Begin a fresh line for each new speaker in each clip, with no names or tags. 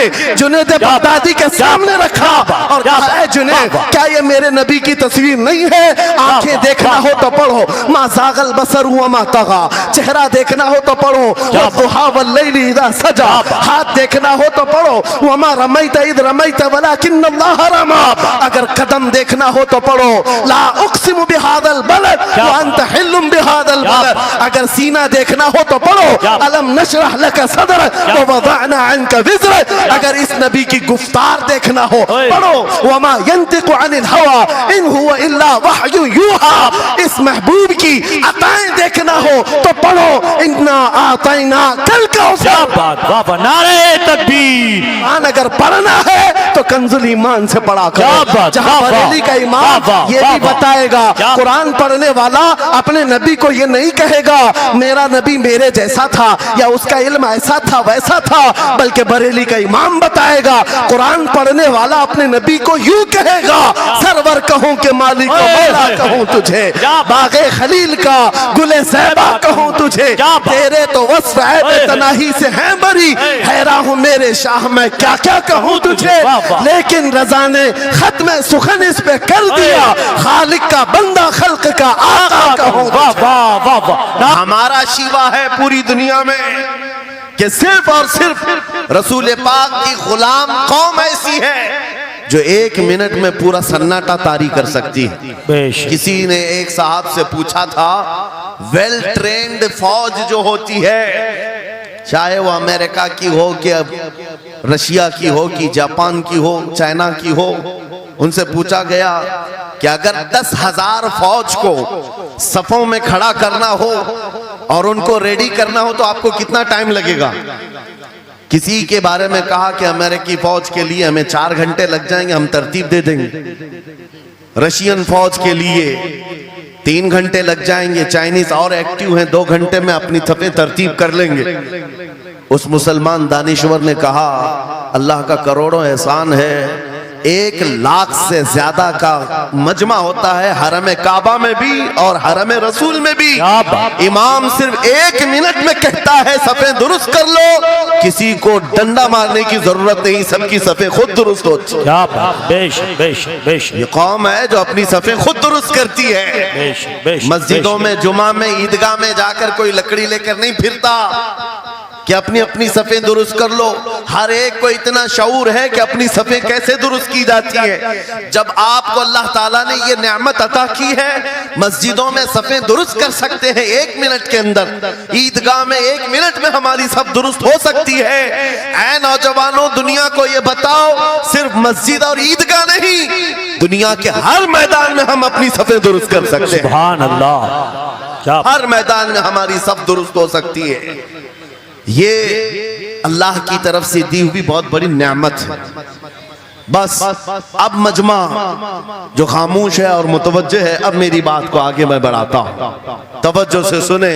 के जुनैद बगदादी के सामने रखा और कहा, जुनैद क्या ये मेरे नबी की तस्वीर नहीं है? आंखें देखना हो तो पढ़ो, मा ज़ागल बसर हुआ मा तगा, चेहरा देखना हो तो पढ़ो, वद्दुहा वल्लैलि इज़ा सजा, हाथ देखना हो तो पढ़ो, वमा रमैत इज़ रमैत वलाकिन्नल्लाह रमा, अगर कदम देखना हो तो पढ़ो, ला उक़सिमु बिहादल बलद व अंत हिल्लुम बिहादल बलद, अगर सीना देखना हो तो पढ़ो, अलम नशरह लका सदरक व वदअना अन्का विज़रक, अगर इस नबी की गुफ्तार देखना हो पढ़ो, वमा यंतिकु अनिल हवा इन हुवा इल्ला वहयु यूहा, इस महबूब की अताएं देखना हो तो पढ़ो, इन्ना आतैना कल कौसर,
नारे तकबीर।
अगर पढ़ना है तो कंजुल ईमान से पढ़ा करो, जहां बरेली का इमाम ये भी बताएगा, कुरान पढ़ने वाला अपने नबी को ये नहीं कहेगा मेरा नबी मेरे जैसा था या उसका इल्म ऐसा था वैसा था, बल्कि बरेली का इमाम बताएगा कुरान पढ़ने वाला अपने नबी को यूं कहेगा, सरवर कहूं के मालिक को मौला कहूं तुझे, बागे खलील का गुले ज़ैबा कहूं तुझे, तेरे तो वस्फ ऐब तनाही से हैं बरी, हैरान हूं मेरे शाह मैं क्या क्या कहूं तुझे, लेकिन रज़ा ने खत्म सुखन इस पे कर दिया, खालिक का बंदा खल्क का आका कहूं। हमारा शिवा है पूरी दुनिया में कि सिर्फ और सिर्फ रसूल पाक की गुलाम कौम ऐसी है जो 1 मिनट में पूरा सन्नाटा तारी कर सकती है। किसी ने एक साहब से पूछा था, वेल ट्रेन्ड फौज जो होती है, चाहे वो अमेरिका की हो कि रशिया की हो कि जापान की हो, चाइना की हो, उनसे पूछा गया कि अगर 10,000 फौज को सफों में खड़ा करना हो और उनको रेडी करना हो तो आपको कितना टाइम लगेगा? किसी के बारे में कहा कि अमेरिकी फौज के लिए हमें 4 घंटे लग जाएंगे, हम तरतीब दे देंगे। रशियन फौज के लिए 3 घंटे लग जाएंगे, चाइनीज और एक्टिव हैं, 2 घंटे में अपनी थपे तरतीब कर लेंगे। उस मुसलमान दानिश्वर ने कहा, अल्लाह का करोड़ों एहसान है, 1 लाख से ज्यादा का मजमा होता है हरम काबा में भी और हरम रसूल में भी। इमाम सिर्फ 1 मिनट में कहता है सफे दुरुस्त कर लो, किसी को डंडा मारने की जरूरत नहीं, सबकी सफे खुद दुरुस्त होती है। ये कौम है जो अपनी सफे खुद दुरुस्त करती है। मस्जिदों में, जुमा में, ईदगाह में जाकर कोई लकड़ी लेकर नहीं फिरता कि अपनी अपनी सफे दुरुस्त कर लो। हर एक को इतना शऊर है कि अपनी सफे कैसे दुरुस्त की जाती है। जब आपको अल्लाह ताला ने ये नेमत अता की है, मस्जिदों में सफे दुरुस्त कर सकते हैं 1 मिनट के अंदर, ईदगाह में 1 मिनट में हमारी सब दुरुस्त हो सकती है। ऐ नौजवानों, दुनिया को ये बताओ, सिर्फ मस्जिद और ईदगाह नहीं, दुनिया के हर मैदान में हम अपनी सफे दुरुस्त कर सकते हैं।
सुभान अल्लाह।
हर मैदान में हमारी सब दुरुस्त हो सकती है। ये अल्लाह की तरफ से दी हुई बहुत बड़ी नेमत है। बस अब मजमा जो खामोश है और मुतवज्जे है, अब मेरी बात को आगे मैं बढ़ाता हूं, तवज्जो से सुने।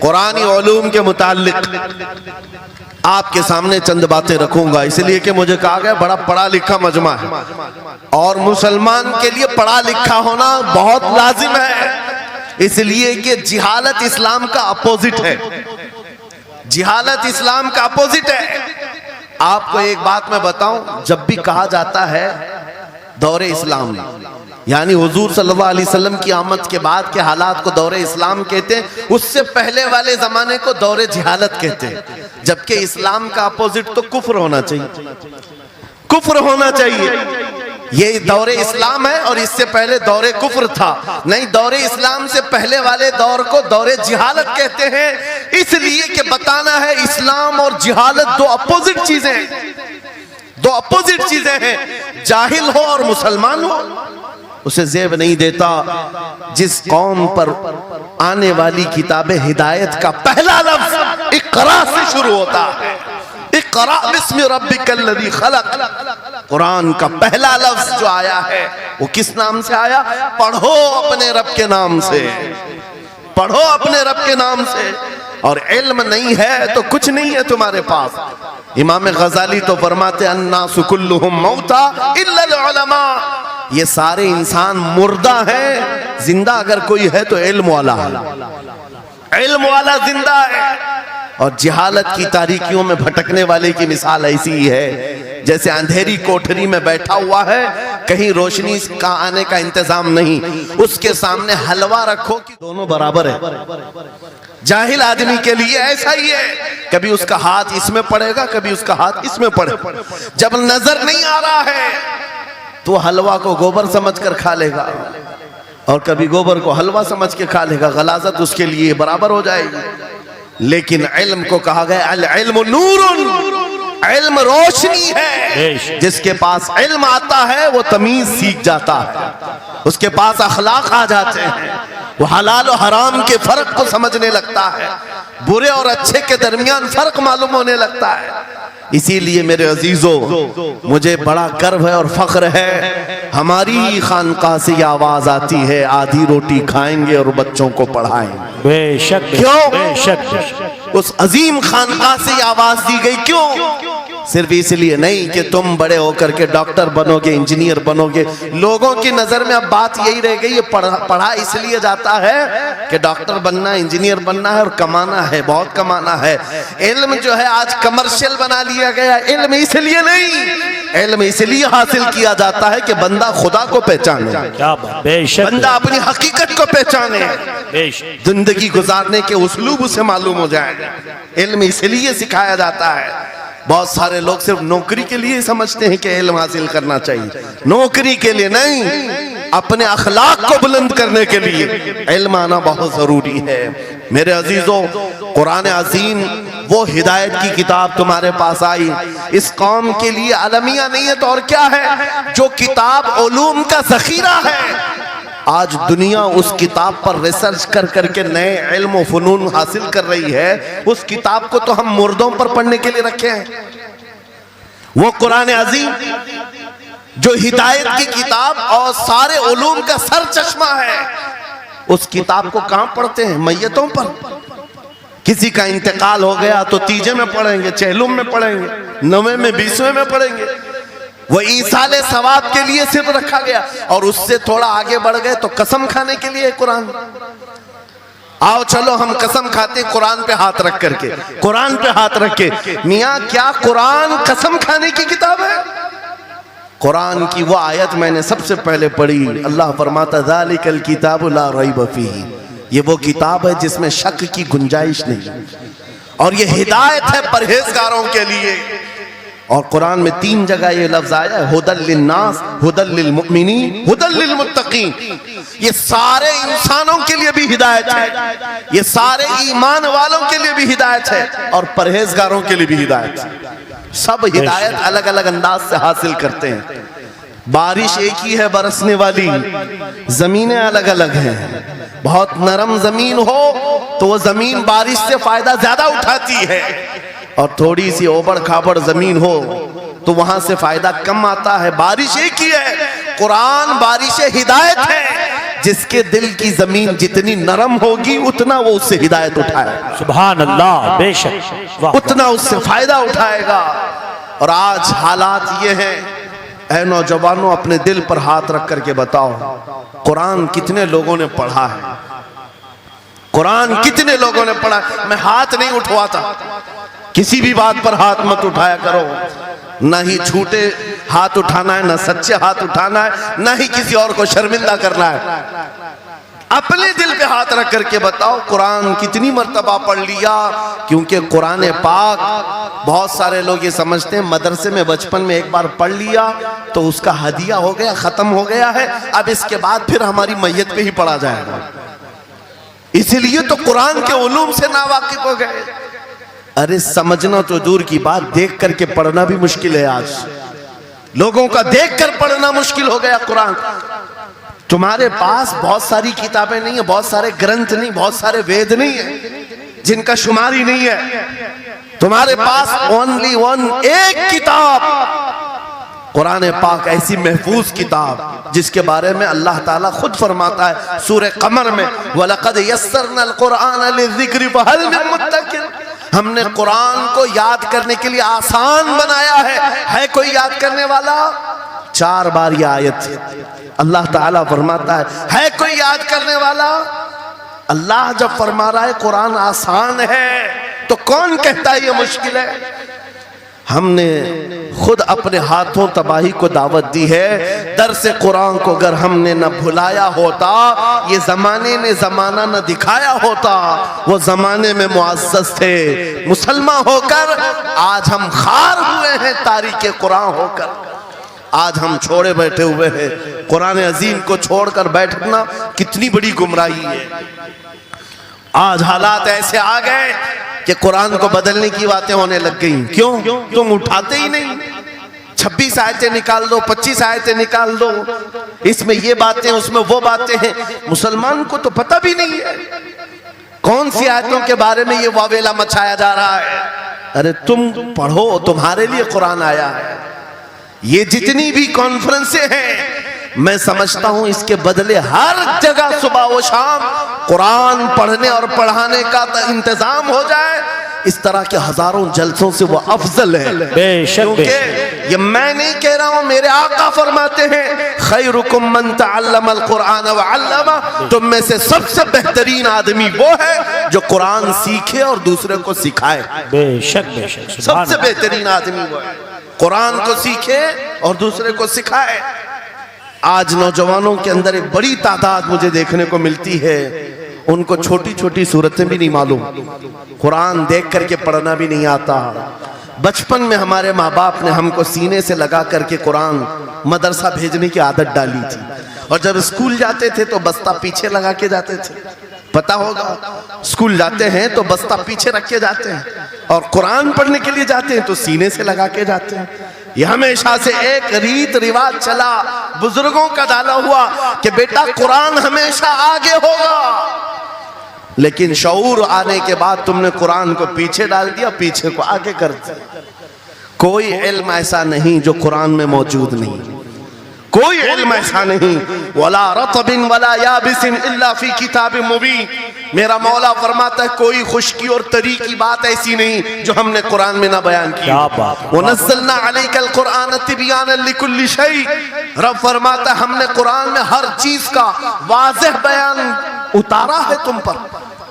कुरानी उलूम के मुताल्लिक आपके सामने चंद बातें रखूंगा, इसलिए कि मुझे कहा गया बड़ा पढ़ा लिखा मजमा है और मुसलमान के लिए पढ़ा लिखा होना बहुत लाजिम है, इसलिए कि जिहालत इस्लाम का अपोजिट है। जिहालत इस्लाम का अपोजिट है। आपको एक बात मैं बताऊं, जब भी कहा जाता है दौरे इस्लाम, यानी हुजूर सल्लल्लाहु अलैहि वसल्लम की आमद के बाद के हालात को दौरे इस्लाम कहते हैं, उससे पहले वाले जमाने को दौरे जिहालत कहते हैं। जबकि इस्लाम का अपोजिट तो कुफ्र होना चाहिए, कुफ्र होना चाहिए। ये दौरे इस्लाम है और इससे पहले दौरे कुफ्र था। नहीं, दौरे इस्लाम से पहले वाले दौर को दौरे जिहालत कहते हैं, इसलिए कि बताना है इस्लाम और जिहालत 2 अपोजिट चीजें हैं, 2 अपोजिट चीजें हैं। जाहिल हो और मुसलमान हो उसे ज़ेब नहीं देता। जिस कौम पर आने वाली किताब हिदायत का पहला लफ्ज इक़रा से शुरू होता है, इक़रा बिस्मि रब्बिकल लज़ी खलक़, कुरान का पहला लफ्ज जो आया है वो किस नाम से आया? पढ़ो अपने रब के नाम से, पढ़ो अपने रब के नाम से। और इल्म नहीं है तो कुछ नहीं है तुम्हारे पास। इमाम गजाली तो फरमाते अन्नासु कुल्लुहुम मौता इल्लल उलमा, ये सारे इंसान मुर्दा हैं, जिंदा अगर कोई है तो इल्म वाला है, इल्म वाला जिंदा है। और जिहालत की तारीकियों में भटकने वाले की मिसाल ऐसी ही है जैसे अंधेरी कोठरी में बैठा हुआ है, कहीं रोशनी का आने का इंतजाम नहीं, उसके सामने हलवा रखो कि दोनों बराबर है। जाहिल आदमी के लिए ऐसा ही है, कभी उसका हाथ इसमें पड़ेगा, कभी उसका हाथ इसमें पड़ेगा। जब नजर नहीं आ रहा है तो हलवा को गोबर समझकर खा लेगा और कभी गोबर को हलवा समझ के खा लेगा, गलाजत उसके लिए बराबर हो जाएगी। लेकिन इल्म को कहा गया अल इल्मु नूरुन, इल्म रोशनी है। जिसके पास इल्म आता है वो तमीज सीख जाता है, उसके पास अखलाक आ जाते हैं, वो हलाल और हराम के फर्क को समझने लगता है, बुरे और अच्छे के दरमियान फर्क मालूम होने लगता है। इसीलिए मेरे अजीजों, मुझे बड़ा गर्व है और फख्र है, हमारी ही खानकाह से ये आवाज आती है, आधी रोटी खाएंगे और बच्चों को पढ़ाएंगे।
बेशक,
क्यों?
बेशक।
उस अजीम खानकाह से ये आवाज दी गई, क्यों? सिर्फ इसलिए नहीं कि तुम बड़े होकर के डॉक्टर बनोगे, इंजीनियर बनोगे। लोगों की नजर में अब बात यही रह गई है, पढ़ा इसलिए जाता है कि डॉक्टर बनना, इंजीनियर बनना है और कमाना है, बहुत कमाना है। इल्म जो है आज कमर्शियल बना लिया गया। इल्म इसलिए नहीं, इल्म इसलिए हासिल किया जाता है कि बंदा खुदा को पहचाने, बंदा अपनी हकीकत को पहचाने, जिंदगी गुजारने के उस्लूब उसे मालूम हो जाए। इल्म इसलिए सिखाया जाता है। बहुत सारे लोग सिर्फ नौकरी के लिए समझते हैं कि इल्म हासिल करना चाहिए, नौकरी के लिए नहीं, अपने अखलाक को बुलंद करने के लिए इल्म आना बहुत जरूरी है। मेरे अजीजों, कुरान अज़ीम वो हिदायत की किताब तुम्हारे पास आई, इस कौम के लिए अलमिया नहीं है तो और क्या है, जो किताब उलूम का ज़ख़ीरा है। आज दुनिया उस किताब पर रिसर्च कर करके नए इल्म और फनून हासिल कर रही है। उस किताब को तो हम मुर्दों पर पढ़ने के लिए रखे हैं। वो कुरान अज़ीम जो हिदायत की किताब और सारे उलूम का सर चश्मा है, उस किताब को कहां पढ़ते हैं? मैयतों पर। किसी का इंतकाल हो गया तो तीजे में पढ़ेंगे, चहलुम में पढ़ेंगे, नवे में, 20वें में पढ़ेंगे। वो ईसाले सवाब के लिए सिर्फ रखा गया। और उससे थोड़ा आगे बढ़ गए तो कसम खाने के लिए कुरान। आओ चलो हम कसम खाते कुरान पे हाथ रख करके, कुरान पे हाथ रख के। मियाँ क्या कुरान कसम खाने की किताब है? कुरान की वो आयत मैंने सबसे पहले पढ़ी, अल्लाह फरमाता ज़ालिकल किताबु ला रैब फीही, ये वो किताब है जिसमें शक की गुंजाइश नहीं, और ये हिदायत है परहेजगारों के लिए। और कुरान में 3 जगह ये लफ्ज आया है, हुदल लिन्नास, हुदल लिलमुमिनीन, हुदल लिलमुत्तकीन। ये सारे इंसानों के लिए भी हिदायत है, ये सारे ईमान वालों के लिए भी हिदायत है, और परहेजगारों के लिए भी हिदायत है। सब हिदायत अलग अलग अंदाज से हासिल करते हैं। बारिश एक ही है बरसने वाली, जमीनें अलग अलग हैं। बहुत नरम जमीन हो तो वो जमीन बारिश से फायदा ज्यादा उठाती है, और थोड़ी सी ओबड़ खाबड़ जमीन हो तो वहां से फायदा कम आता है। बारिश एक ही है, कुरान बारिश हिदायत है। जिसके दिल की जमीन जितनी नरम होगी उतना वो उससे हिदायत उठाएगा।
सुभान अल्लाह, बेशक,
उतना उससे फायदा उठाएगा। और आज हालात ये हैं, ऐ नौजवानों, अपने दिल पर हाथ रख करके बताओ, कुरान कितने लोगों ने पढ़ा है? कुरान कितने लोगों ने पढ़ा? मैं हाथ नहीं उठवाता, किसी भी बात पर हाथ मत उठाया करो। ना ही झूठे हाथ उठाना है, ना सच्चे हाथ उठाना है, ना ही किसी और को शर्मिंदा करना है। अपने दिल पे हाथ रख करके बताओ, कुरान कितनी मर्तबा पढ़ लिया? क्योंकि कुरान पाक, बहुत सारे लोग ये समझते हैं मदरसे में बचपन में एक बार पढ़ लिया तो उसका हदिया हो गया, खत्म हो गया है, अब इसके बाद फिर हमारी मैयत पे ही पढ़ा जाएगा। इसीलिए तो कुरान के उलूम से नावाकिफ हो गए। अरे समझना तो दूर की बात, देख करके पढ़ना भी मुश्किल है। आज लोगों का देख कर पढ़ना मुश्किल हो गया। कुरान तुम्हारे पास बहुत सारी किताबें नहीं है, बहुत सारे ग्रंथ नहीं, बहुत सारे वेद नहीं है जिनका शुमार ही नहीं है। तुम्हारे पास ओनली वन, एक किताब कुरान पाक, ऐसी महफूज किताब जिसके बारे में अल्लाह ताला खुद फरमाता है सूरह कमर में, वलक़द यस्सरनल कुरआन लिज़िक्रि फहल मिन मुद्दकिर। हमने कुरान को याद करने के लिए आसान बनाया है कोई याद करने वाला? 4 बार यह आयत अल्लाह ताला फरमाता है कोई याद करने वाला? अल्लाह जब फरमा रहा है कुरान आसान है, तो कौन कहता है ये मुश्किल है? हमने खुद अपने हाथों तबाही को दावत दी है। दर्स कुरान को अगर हमने न भुलाया होता, ये जमाने ने जमाना न दिखाया होता, वो जमाने में मुअज़्ज़ज़ थे। मुसलमान होकर आज हम खार हुए हैं, तारीके कुरान होकर आज हम छोड़े बैठे हुए हैं। कुरान अजीम को छोड़कर बैठना कितनी बड़ी गुमराही है। आज हालात ऐसे आ गए कि कुरान को बदलने की बातें होने लग गई। क्यों? तुम उठाते ही नहीं। 26 आयतें निकाल दो, 25 आयतें निकाल दो, इसमें ये बातें उसमें वो बातें हैं। मुसलमान को तो पता भी नहीं है कौन सी आयतों के बारे में ये वावेला मचाया जा रहा है। अरे तुम पढ़ो, तुम्हारे लिए कुरान आया है। ये जितनी भी कॉन्फ्रेंसें हैं, मैं समझता हूं इसके बदले हर जगह सुबह व शाम कुरान पढ़ने और पढ़ाने का इंतजाम हो जाए। इस तरह के हजारों जलसों से वो अफजल है। क्योंकि ये मैं नहीं कह रहा हूं, मेरे आका फरमाते हैं खैरुकुम मन तअल्लमल कुरान व अल्लमा, तुम में से सबसे बेहतरीन आदमी वो है जो कुरान सीखे और दूसरे को सिखाए।
बेशक बेशक,
सबसे बेहतरीन आदमी वो है कुरान को सीखे और दूसरे को सिखाए। आज नौजवानों के अंदर एक बड़ी तादाद मुझे देखने को मिलती है, उनको छोटी छोटी सूरतें भी नहीं मालूम, कुरान देख करके पढ़ना भी नहीं आता। बचपन में हमारे माँ बाप ने हमको सीने से लगा करके कुरान मदरसा भेजने की आदत डाली थी, और जब स्कूल जाते थे तो बस्ता पीछे लगा के जाते थे। पता होगा, स्कूल जाते हैं तो बस्ता पीछे रख के जाते हैं, और कुरान पढ़ने के लिए जाते हैं तो सीने से लगा के जाते हैं। ये हमेशा से एक रीत रिवाज चला, बुजुर्गों का डाला हुआ कि बेटा कुरान हमेशा आगे होगा। लेकिन शऊर आने के बाद तुमने कुरान को पीछे डाल दिया, पीछे को आगे कर दिया। कोई इल्म ऐसा नहीं जो कुरान में मौजूद नहीं, कोई इल्म ऐसा नहीं। वला रतबिन वला याबिसिन इल्ला फी किताबिन मुबीन। मेरा मौला फरमाता है कोई खुश्की और तरी की बात ऐसी नहीं जो हमने कुरान में ना बयान की। वनज़्ज़लना अलैकल कुरान तिबयानन लिकुल्लि शै। रब फरमाता है हमने कुरान में हर चीज का वाज़ेह बयान उतारा है तुम पर।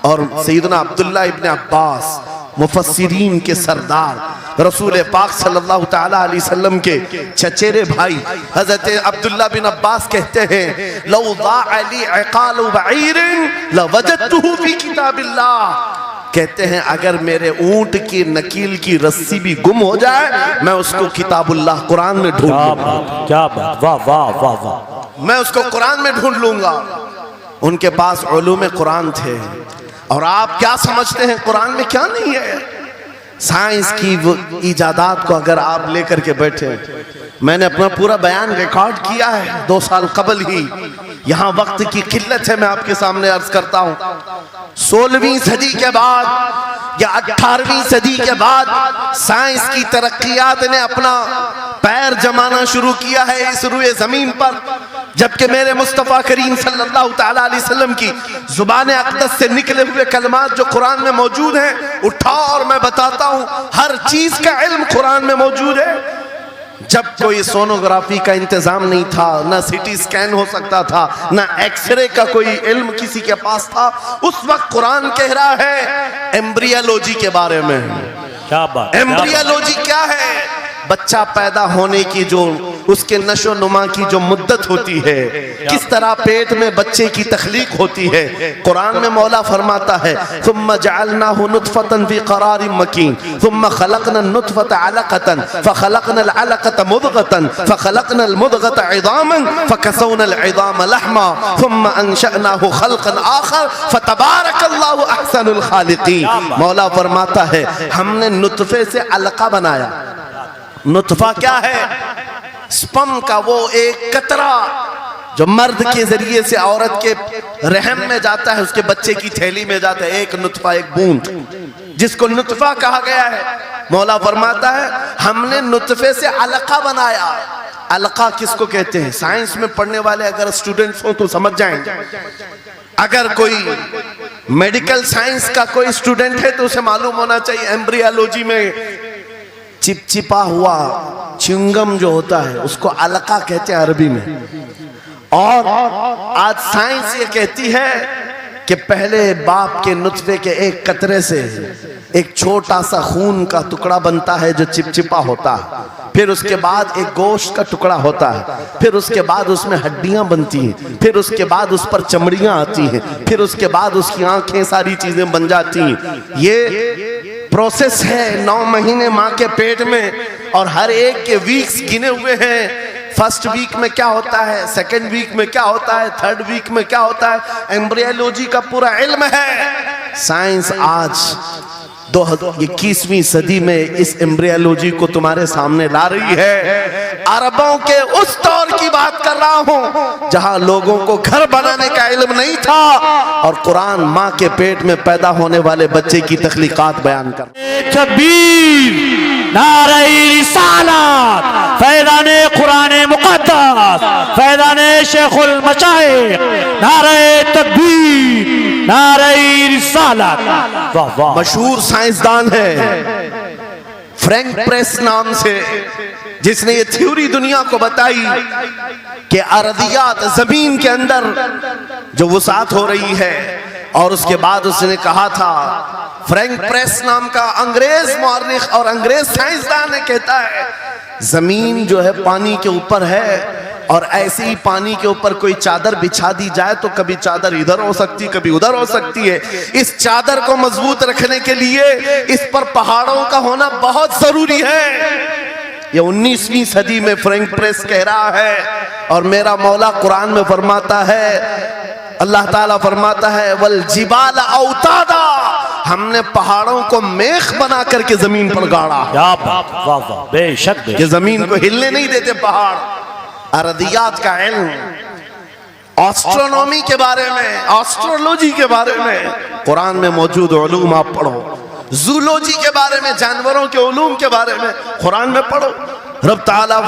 और सैयदना अब्दुल्लाह इब्न अब्बास मुफस्सिरीन के सरदार रसूल पाक सल्लल्लाहु ताला अलैहि वसल्लम के चचेरे भाई हजरत अब्दुल्लाह बिन अब्बास कहते हैं लौ ज़ाअली इक़ालु बईरिन लवजदतुहु फी किताबिल्लाह। कहते हैं अगर मेरे ऊंट की नकील की रस्सी भी गुम हो जाए, मैं उसको किताबुल्लाह कुरान में ढूंढ लूंगा।
क्या बात, वाह वाह वाह वाह।
मैं उसको कुरान में ढूंढ लूंगा। उनके पास उलूम कुरान थे। और आप क्या समझते हैं कुरान में क्या नहीं है? साइंस की वो इजादात को अगर आप लेकर के बैठे, मैंने अपना पूरा बयान रिकॉर्ड किया है 2 साल कबल ही। यहाँ वक्त की किल्लत है, मैं आपके सामने अर्ज करता हूँ 16वीं सदी के बाद या 18वीं सदी के बाद साइंस की तरक्कियात ने अपना पैर जमाना शुरू किया है इस रुए जमीन पर। जबकि मेरे मुस्तफ़ा करीम सल्लल्लाहु ताला अलैहि वसल्लम की जुबान अक़दस से निकले हुए कलमात जो कुरान में मौजूद हैं, उठाओ और मैं बताता हूँ हर चीज का इल्म कुरान में मौजूद है। जब कोई सोनोग्राफी का इंतजाम नहीं था, ना सिटी स्कैन हो सकता था, ना एक्सरे का कोई इल्म किसी के पास था, उस वक्त कुरान कह रहा है एम्ब्रियोलॉजी के बारे में।
क्या बात,
एम्ब्रियोलॉजी क्या है? बच्चा पैदा होने की जो उसके नशो नुमा की जो मुद्दत होती है, किस तरह पेट में बच्चे की तख्लीक होती है। कुरान में मौला फरमाता है सुम्मा जअलनाहु नुतफतन फी क़रारिन मकीन सुम्मा खलक़ना नुतफत अलक़तन फ़खलक़ना अलक़त मुदग़तन फ़खलक़ना मुदग़त इज़ामन फ़कसौना इज़ाम लहमा सुम्मा अंशअनाहु ख़ल्क़न आख़र फ़तबारकल्लाहु अहसनुल ख़ालिक़ीन। मौला फरमाता है हमने नुतफे से अलका बनाया। नुतफा क्या है? स्पर्म का वो एक कतरा जो मर्द के जरिए से औरत के रहम में जाता है, उसके बच्चे की थैली में जाता है, एक नुतफा, एक बूंद, जिसको नुतफा कहा गया है। मौला फरमाता है हमने नुतफे से अलका बनाया। अलका किसको कहते हैं? साइंस में पढ़ने वाले अगर स्टूडेंट्स हो तो समझ जाएंगे। अगर कोई मेडिकल साइंस का कोई स्टूडेंट है तो उसे मालूम होना चाहिए एम्ब्रियोलॉजी में चिपचिपा हुआ च्युइंगम जो होता है उसको अलका कहते हैं अरबी में। और आज साइंस ये कहती है कि पहले बाप के नुत्फे के एक कतरे से एक छोटा सा खून का टुकड़ा बनता है जो चिपचिपा होता है, फिर उसके बाद एक गोश्त का टुकड़ा होता है, फिर उसके बाद उसमें हड्डियां बनती हैं, फिर उसके बाद उस पर चमड़ियां आती हैं, फिर उसके बाद उसकी आंखें, सारी चीजें बन जाती हैं। ये प्रोसेस है 9 महीने माँ के पेट में, और हर एक के वीक्स गिने हुए हैं। फर्स्ट वीक में क्या होता है, सेकेंड वीक में क्या होता है, थर्ड वीक में क्या होता है, एम्ब्रियोलॉजी का पूरा इल्म है। साइंस आज 21वीं सदी में इस एम्ब्रियोलॉजी को तुम्हारे सामने ला रही है। अरबों के उस दौर की बात कर रहा हूं जहां लोगों को घर बनाने का इल्म नहीं था, और कुरान माँ के पेट में पैदा होने वाले बच्चे की तख्लीकात बयान कर।
तकबीर, नारे रिसालत, फैज़ाने कुरान मुक़द्दस, फैज़ाने शेखुल मशाइख, नारे तकबीर, नारे रिसालत। वाह वाह।
मशहूर साइंसदान है फ्रैंक प्रेस नाम से, जिसने ये थ्योरी दुनिया को बताई कि अर्दियात, जमीन के अंदर जो वसात हो रही है, और उसके बाद उसने कहा था, फ्रैंक प्रेस नाम का अंग्रेज मौर्रिख और अंग्रेज साइंसदान है, कहता है जमीन जो है पानी के ऊपर है, और ऐसे ही पानी के ऊपर कोई चादर बिछा दी जाए तो कभी चादर इधर हो सकती है, कभी उधर हो सकती है। इस चादर को मजबूत रखने के लिए इस पर पहाड़ों का होना बहुत जरूरी है। ये 19वीं सदी में फ्रैंक प्रेस कह रहा है, और मेरा मौला कुरान में फरमाता है, अल्लाह ताला फरमाता है, वल जिबाल औतादा, हमने पहाड़ों को मेख बना करके जमीन पर गाड़ा।
क्या बात, वाह वाह, बेशक
कि जमीन को हिलने नहीं देते पहाड़। अर्दियात का इल्म, एस्ट्रोनॉमी के बारे में, एस्ट्रोलॉजी के बारे में कुरान में मौजूद उलूम आप पढ़ो। जूलॉजी के बारे में, जानवरों के उलूम के बारे में कुरान में पढ़ो। रब ताला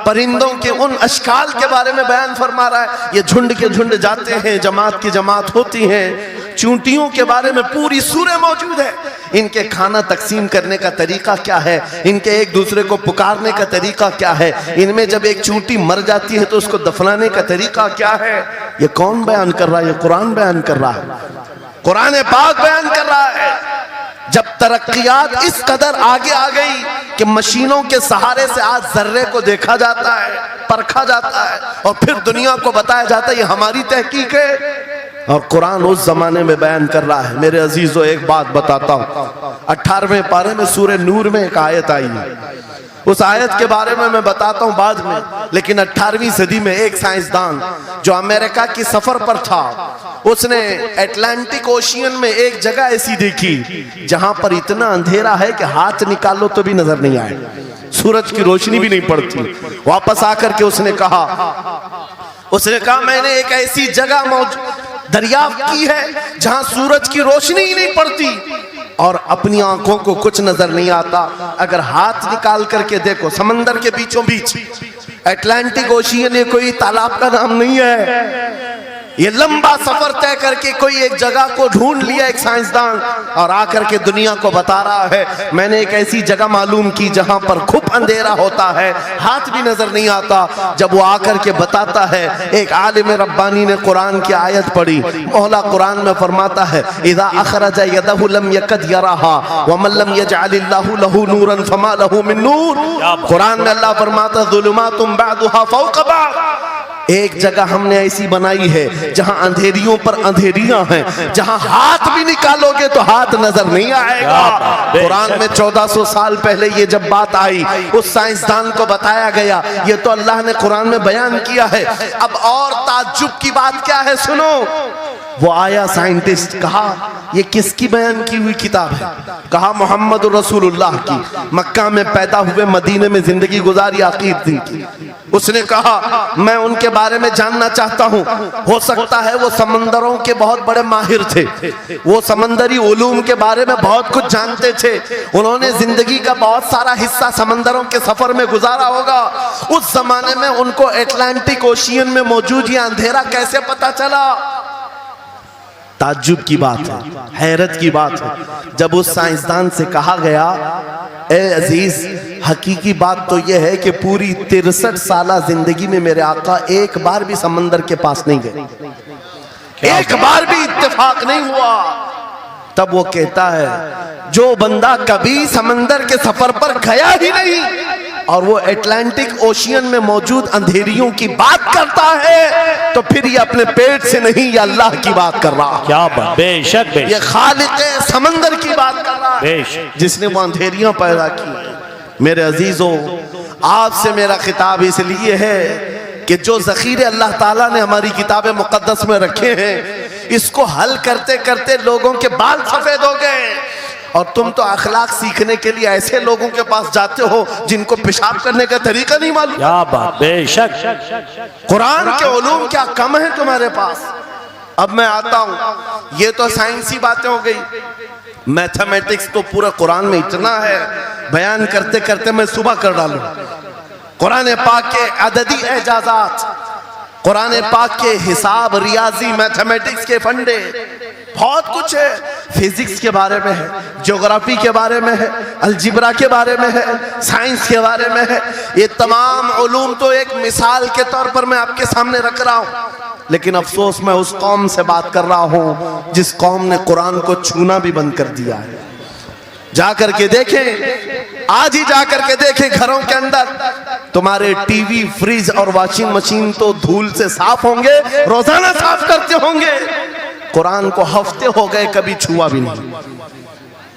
परिंदों के उन अशकाल के बारे में बयान फरमा रहा है, ये झुंड के झुंड जाते हैं, जमात की जमात होती हैं। चूंटियों के बारे में पूरी सूरह मौजूद है, इनके खाना तकसीम करने का तरीका क्या है, इनके एक दूसरे को पुकारने का तरीका क्या है, इनमें जब एक चूंटी मर जाती है तो उसको दफनाने का तरीका क्या है। ये कौन बयान कर रहा है? ये कुरान बयान कर रहा है, कुरान पाक बयान कर रहा है। जब तरक्कियात इस कदर आगे आ गई कि मशीनों के सहारे से आज जर्रे को देखा जाता है, परखा जाता है, और फिर दुनिया को बताया जाता है ये हमारी तहकीक है, और कुरान उस जमाने में बयान कर रहा है। मेरे अजीजों, एक बात बताता हूँ, 18वें पारे में सूरह नूर में एक आयत आई है, उस आयत के बारे में मैं बताता हूँ बाद में। लेकिन 18वीं सदी में एक साइंसदान जो अमेरिका की सफर पर था, उसने अटलांटिक ओशियन में एक जगह ऐसी देखी जहां पर इतना अंधेरा है कि हाथ निकालो तो भी नजर नहीं आए, सूरज की रोशनी भी नहीं पड़ती। वापस आकर के उसने कहा मैंने एक ऐसी जगह दरियाफ्त की है जहां सूरज की रोशनी ही नहीं पड़ती और अपनी आंखों को कुछ नजर नहीं आता। अगर हाथ निकाल करके देखो, समंदर के बीचों बीच अटलांटिक ओशियन, ये कोई तालाब का नाम नहीं है। ये लंबा सफर तय करके कोई एक जगह को ढूंढ लिया एक साइंसदान, और आकर के दुनिया को बता रहा है मैंने एक ऐसी जगह मालूम की जहां पर खूब अंधेरा होता है, हाथ भी नजर नहीं आता। जब वो आकर के बताता है, एक आलिम रब्बानी ने कुरान की आयत पढ़ी, मौला कुरान में फरमाता है, इज़ा अखरजा यदहु लम यकद यराहा व मन लम यजअलिल्लाहु लहू नूरन फमा लहू मिन नूर। कुरान में अल्लाह फरमाता, ज़ुलुमातुम बअदुहा फौक़ बअद, एक जगह हमने ऐसी बनाई है जहां अंधेरियों पर अंधेरियां हैं, जहां हाथ भी निकालोगे तो हाथ नजर नहीं आएगा। कुरान में 1400 साल पहले ये जब बात आई, उस साइंसदान को बताया गया, ये तो अल्लाह ने कुरान में बयान किया है। अब और ताज्जुब की बात क्या है, सुनो। वो आया साइंटिस्ट, कहा ये किसकी बयान की हुई किताब है? कहा मोहम्मद रसूलुल्लाह की, मक्का में पैदा हुए, मदीने में जिंदगी गुजारी, आखिर दिन की। उसने कहा मैं उनके बारे में जानना चाहता हूँ, हो सकता है वो समंदरों के बहुत बड़े माहिर थे, वो समंदरी उलूम के बारे में बहुत कुछ जानते थे, उन्होंने जिंदगी का बहुत सारा हिस्सा समंदरों के सफर में गुजारा होगा। उस जमाने में उनको अटलांटिक ओशियन में मौजूद ये अंधेरा कैसे पता चला? ताज्जुब की बात है, हैरत की बात है। जब उस साइंसदान से कहा गया, ए अजीज, हकीकी बात तो यह है कि पूरी 63 साल जिंदगी में मेरे आका एक बार भी समंदर के पास नहीं गए। एक बार भी इत्तेफाक नहीं हुआ। तब वो कहता है जो बंदा कभी समंदर के सफर पर गया ही नहीं और वो अटलांटिक ओशियन में मौजूद अंधेरियों की बात करता है, तो फिर ये अपने पेट से नहीं, ये अल्लाह की बात कर रहा है।
क्या बात, बेशक
ये खालिक समंदर की बात कर रहा है,
बेशक,
जिसने वो अंधेरियां पैदा की। मेरे अजीजों, आपसे मेरा खिताब इसलिए है कि जो ज़ख़ीरे अल्लाह ताला ने हमारी किताब मुक़द्दस में रखे हैं, इसको हल करते करते लोगों के बाल सफेद हो गए और तुम तो अखलाक सीखने के लिए ऐसे लोगों के पास जाते हो जिनको पेशाब करने का तरीका नहीं मालूम।
क्या बात, बेशक।
कुरान के उलूम क्या कम है तुम्हारे पास। अब मैं आता हूं, ये तो साइंसी बातें हो गई, मैथमेटिक्स तो पूरा कुरान में इतना है, बयान करते करते मैं सुबह कर डालूं। कुरान पाक के अददी एजाजात, कुरान पाक के हिसाब, रियाजी, मैथमेटिक्स के फंडे, बहुत कुछ है। फिजिक्स के बारे में है, ज्योग्राफी के बारे में है, अलजिब्रा के बारे में है, साइंस के बारे में है। ये तमाम उलूम तो एक मिसाल के तौर पर मैं आपके सामने रख रहा हूँ, लेकिन अफसोस मैं उस कौम से बात कर रहा हूँ जिस कौम ने कुरान को छूना भी बंद कर दिया है। जाकर के देखें, आज ही जाकर के देखें, घरों के अंदर तुम्हारे टीवी, फ्रिज और वॉशिंग मशीन तो धूल से साफ होंगे, रोजाना साफ करते होंगे। कुरान को हफ्ते हो गए कभी छुआ भी नहीं,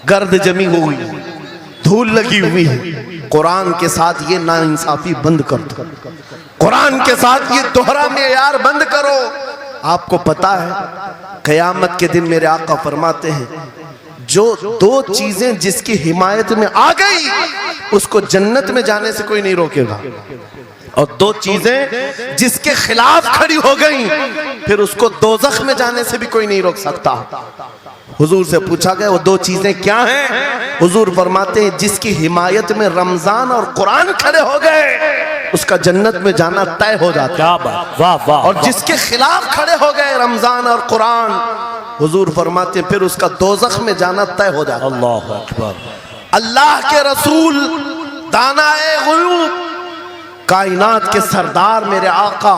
गर्द जमी हुई, धूल लगी हुई है। कुरान के साथ ये नाइंसाफी बंद कर दो, कुरान के साथ ये दोहरा मेयार बंद करो। आपको पता है क़यामत के दिन मेरे आका फरमाते हैं, जो दो चीजें जिसकी हिमायत में आ गई उसको जन्नत में जाने से कोई नहीं रोकेगा, और दो चीजें जिसके खिलाफ खड़ी हो गई फिर उसको दोज़ख में जाने से भी कोई नहीं रोक सकता। हुजूर से पूछा गया वो दो चीजें क्या हैं? हुजूर फरमाते हैं जिसकी हिमायत में रमजान और कुरान खड़े हो गए उसका जन्नत में जाना तय हो जाता।
क्या बात, वाह वाह।
और जिसके खिलाफ खड़े हो गए रमजान और कुरान, हुजूर फरमाते फिर उसका दोज़ख में जाना तय हो जाता।
अल्लाह अकबर।
अल्लाह के रसूल, दानाए ग़ुयूब, कायनात के सरदार मेरे आका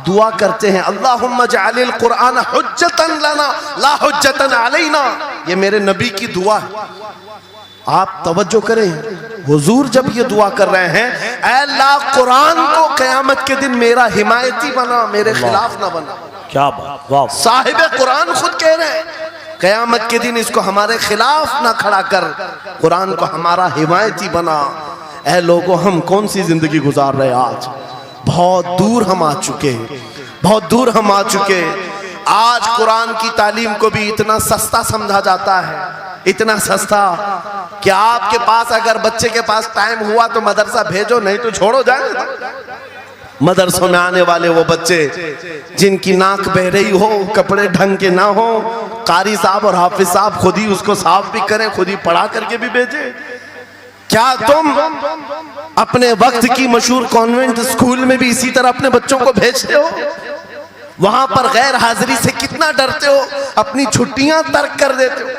दुआ करते हैं, अल्लाहुम्मा जअलिल कुरान हुज्जतन लना ला हुज्जतन अलैना। ये मेरे नबी की दुआ है। आप तवज्जो करें, हुजूर जब ये दुआ कर रहे हैं, ऐ अल्लाह कुरान को क़यामत के दिन मेरा हिमायती बना, मेरे खिलाफ ना बना।
क्या बात, वाह।
साहिब कुरान खुद कह रहे हैं क़यामत के दिन इसको हमारे खिलाफ ना खड़ा कर, कुरान को हमारा हिमायती बना। ऐ लोगों, हम कौन सी जिंदगी गुजार रहे आज? बहुत दूर हम आ चुके हैं, बहुत दूर हम आ चुके हैं। आज कुरान की तालीम को भी इतना सस्ता समझा जाता है, इतना सस्ता कि आपके पास अगर बच्चे के पास टाइम हुआ तो मदरसा भेजो, नहीं तो छोड़ो जाए। मदरसों में आने वाले वो बच्चे जिनकी नाक बह रही हो, कपड़े ढंग के ना हो, कारी साहब और हाफिज साहब खुद ही उसको साफ भी करें, खुद ही पढ़ा करके भी भेजे। क्या तुम अपने वक्त की मशहूर कॉन्वेंट स्कूल में भी इसी तरह अपने बच्चों को भेजते हो? वहां पर गैर हाजिरी से कितना डरते हो, अपनी छुट्टियां तर्क कर देते हो,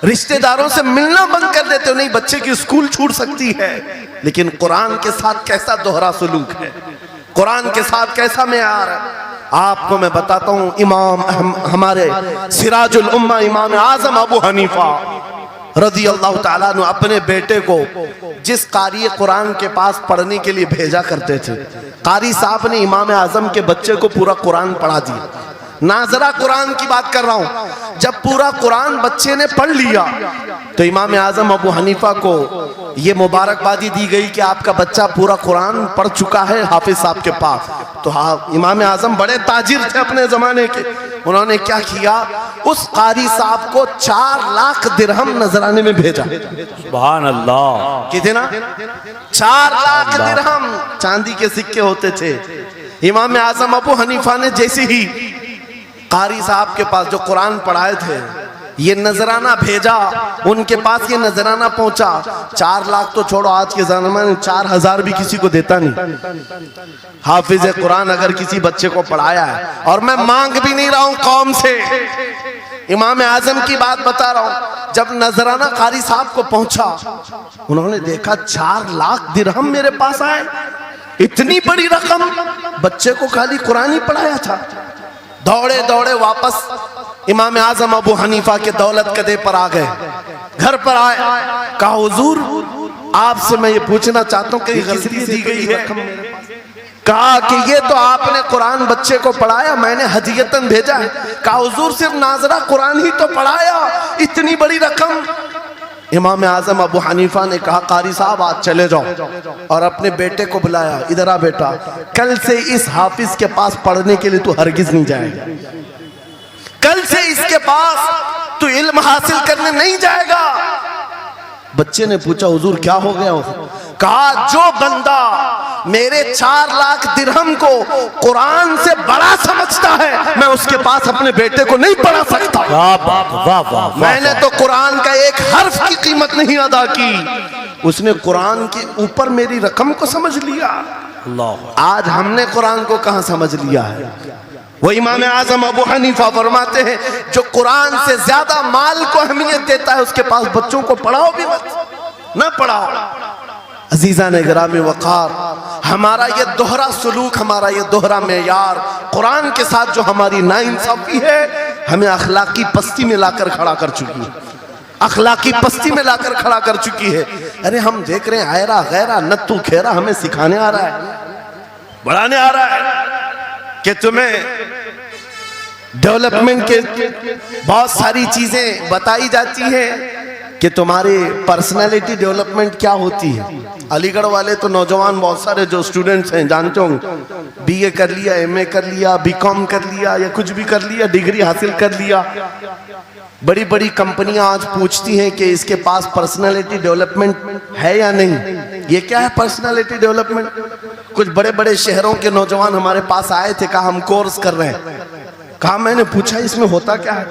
रिश्तेदारों से मिलना बंद कर देते हो। नहीं, बच्चे की स्कूल छूट सकती है, लेकिन कुरान के साथ कैसा दोहरा सलूक है, कुरान के साथ कैसा मेयार है। आपको मैं बताता हूं, इमाम हमारे सिराजुल उम्मा इमाम आजम अबू हनीफा रज़ी अल्लाह ताला अन्हु अपने बेटे को जिस कारी कुरान के पास पढ़ने के लिए भेजा करते थे, कारी साहब ने इमाम आजम के बच्चे को पूरा कुरान पढ़ा दिया। नाजरा कुरान की बात कर रहा हूं। जब पूरा कुरान बच्चे ने पढ़ लिया तो इमाम आजम अबू हनीफा को ये मुबारकबादी दी गई कि आपका बच्चा पूरा कुरान पढ़ चुका है हाफिज साहब के पास। तो हाँ, इमाम आजम बड़े ताजिर थे अपने जमाने के। उन्होंने क्या किया, उस कारी साहब को 4 लाख दिरहम नजराने में भेजा।
सुभान अल्लाह।
कितना? 4 लाख दिरहम चांदी के सिक्के होते थे। इमाम आजम अबू हनीफा ने जैसे ही कारी साहब के पास जो कुरान पढ़ाए थे ये नजराना भेजा, उनके पास ये नजराना पहुंचा, 4 लाख तो छोड़ो, आज के ज़माने में 4000 भी किसी को देता नहीं। हाफिज कुरान अगर किसी बच्चे को पढ़ाया है, और मैं मांग भी नहीं रहा हूं कौम से, इमाम आजम की बात बता रहा हूं। जब नजराना कारी साहब को पहुंचा, उन्होंने देखा 4 लाख दिरहम मेरे पास आए, इतनी बड़ी रकम, बच्चे को खाली कुरान ही पढ़ाया था। दौड़े दौड़े वापस इमाम आजम अबू हनीफा के दौलत कदे पर आ गए। घर पर आए, कहा हुजूर आपसे मैं ये पूछना चाहता हूँ कि गलती दी गई है। कहा कि ये तो आपने कुरान बच्चे को पढ़ाया, मैंने हदियतन भेजा है। कहा हुजूर सिर्फ नाजरा कुरान ही तो पढ़ाया, इतनी बड़ी रकम। इमाम आजम अबू हनीफा ने कहा कारी साहब आज चले जाओ, और अपने बेटे को बुलाया, इधर आ बेटा, कल से इस हाफिज के पास पढ़ने के लिए तू हरगिज नहीं जाएगा, कल से इसके पास तू इल्म हासिल करने नहीं जाएगा। बच्चे ने पूछा हुजूर क्या हो गया? कहा जो बंदा मेरे 4 लाख दिरहम को कुरान से बड़ा समझता है, मैं उसके पास अपने बेटे को नहीं पढ़ा सकता।
वाह वाह वाह,
मैंने तो कुरान का एक हर्फ की कीमत नहीं अदा की, उसने कुरान के ऊपर मेरी रकम को समझ लिया।
अल्लाह,
आज हमने कुरान को कहां समझ लिया है? वो इमाम आजम अबू हनीफा फरमाते हैं जो कुरान से ज्यादा माल को अहमियत देता है उसके पास बच्चों को पढ़ाओ भी मत, न पढ़ाओ। अजीजा ने गिरामी वक़ार, हमारा ये दोहरा सलूक, हमारा ये दोहरा मेयार कुरान के साथ जो हमारी नाइंसाफी है, हमें अखलाकी पस्ती में लाकर खड़ा कर चुकी है, अखलाकी पस्ती में लाकर खड़ा कर चुकी है। अरे हम देख रहे हैं आयरा गैरा नत्तू खेरा हमें सिखाने आ रहा है, बढ़ाने आ रहा है कि तुम्हें डेवलपमेंट के बहुत सारी चीजें बताई जाती हैं कि तुम्हारी पर्सनालिटी डेवलपमेंट क्या होती है। अलीगढ़ वाले तो नौजवान बहुत सारे जो स्टूडेंट्स हैं जानते होंगे, बीए कर लिया, एमए कर लिया, बीकॉम कर लिया या कुछ भी कर लिया, डिग्री हासिल कर लिया। बड़ी बड़ी कंपनियां आज पूछती हैं कि इसके पास पर्सनालिटी डेवलपमेंट है या नहीं। ये क्या है पर्सनालिटी डेवलपमेंट? कुछ बड़े बड़े शहरों के नौजवान हमारे पास आए थे, कहा हम कोर्स कर रहे हैं। कहा मैंने पूछा इसमें होता क्या है?